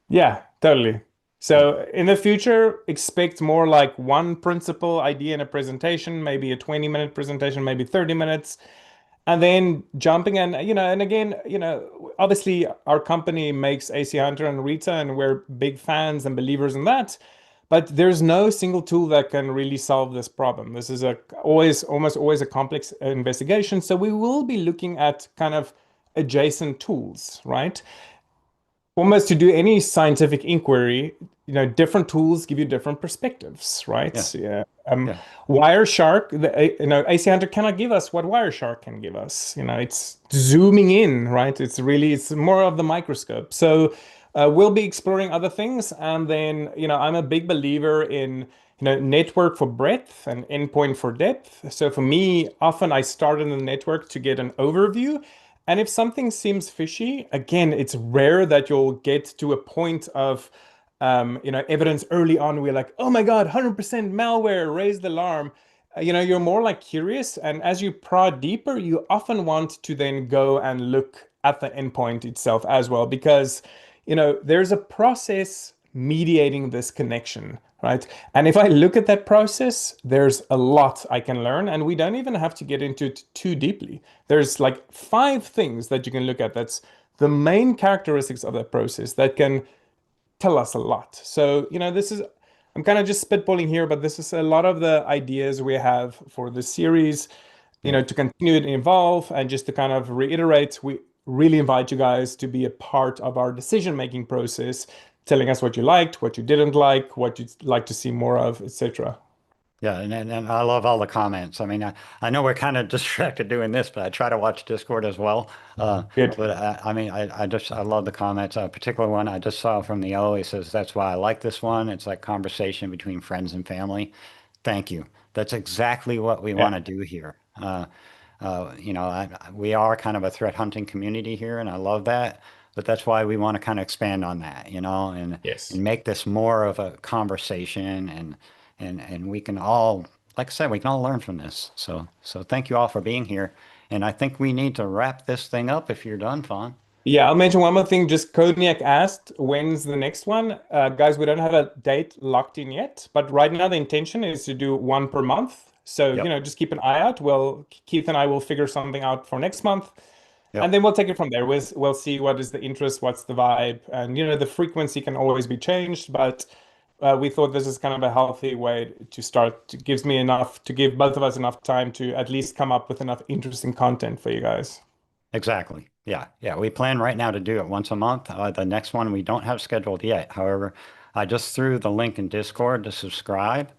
Yeah, totally. Yeah, So in the future, expect more like one principal idea in a presentation, maybe a 20-minute presentation, maybe 30 minutes. And then jumping in, and again, obviously our company makes AC Hunter and Rita, and we're big fans and believers in that. But there's no single tool that can really solve this problem. This is almost always a complex investigation. So we will be looking at kind of adjacent tools, right? Almost to do any scientific inquiry, different tools give you different perspectives, Yeah, right? Yeah. yeah, Wireshark, AC Hunter cannot give us what Wireshark can give us. It's zooming in, right? It's more of the microscope. So we'll be exploring other things, and then I'm a big believer in network for breadth and endpoint for depth. So for me, often I start in the network to get an overview. And if something seems fishy, again, it's rare that you'll get to a point of evidence early on. We're like, oh my God, 100% malware, raise the alarm. You're more like curious. And as you prod deeper, you often want to then go and look at the endpoint itself as well, because, there's a process mediating this connection, right? And if I look at that process, there's a lot I can learn, and we don't even have to get into it too deeply. There's like 5 things that you can look at. That's the main characteristics of that process that can tell us a lot. So, I'm kind of just spitballing here, but this is a lot of the ideas we have for the series, yeah. to continue to evolve, and just to kind of reiterate, we really invite you guys to be a part of our decision-making process, telling us what you liked, what you didn't like, what you'd like to see more of, etc. Yeah, and I love all the comments. I mean, I know we're kind of distracted doing this, but I try to watch Discord as well. Good. But I mean, I love the comments. A particular one I just saw from the O. He says, "That's why I like this one. It's like conversation between friends and family." Thank you. That's exactly what we Yeah. want to do here. We are kind of a threat hunting community here, and I love that. But that's why we want to kind of expand on that, Yes. and make this more of a conversation, and we can all, like I said, we can all learn from this. So thank you all for being here. And I think we need to wrap this thing up if you're done, Fawn. Yeah, I'll mention one more thing. Just Kodniak asked, when's the next one? Guys, we don't have a date locked in yet, but right now the intention is to do one per month. So, Yep. just keep an eye out. Keith and I will figure something out for next month, and Yep. then we'll take it from there. We'll see what is the interest, what's the vibe, and the frequency can always be changed, but we thought this is kind of a healthy way to start. It gives me enough to give both of us enough time to at least come up with enough interesting content for you guys. Exactly. Yeah. Yeah. We plan right now to do it once a month. The next one we don't have scheduled yet. However, I just threw the link in Discord to subscribe.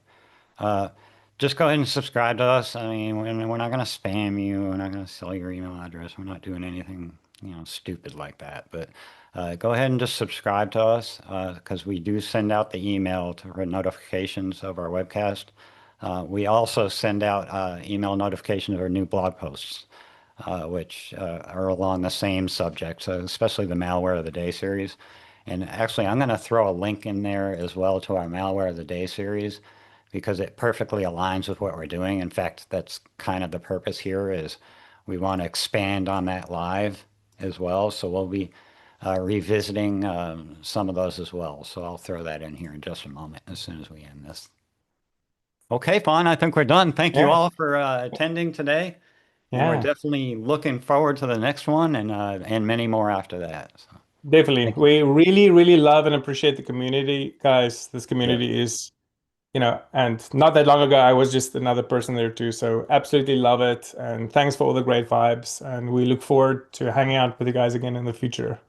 Uh, just go ahead and subscribe to us. I mean, we're not going to spam you. We're not going to sell your email address. We're not doing anything, stupid like that. But go ahead and just subscribe to us because we do send out the email for notifications of our webcast. We also send out email notifications of our new blog posts, which are along the same subject, so especially the Malware of the Day series. And actually, I'm going to throw a link in there as well to our Malware of the Day series because it perfectly aligns with what we're doing. In fact, that's kind of the purpose here is we want to expand on that live as well. So we'll be revisiting some of those as well. So I'll throw that in here in just a moment as soon as we end this. Okay, Fawn, I think we're done. Thank you Yeah. all for attending today. And we're Yeah. definitely looking forward to the next one and many more after that. So Definitely. thank you. We really, really love and appreciate the community, guys. This Yeah, community is, and not that long ago, I was just another person there too. So absolutely love it. And thanks for all the great vibes. And we look forward to hanging out with you guys again in the future.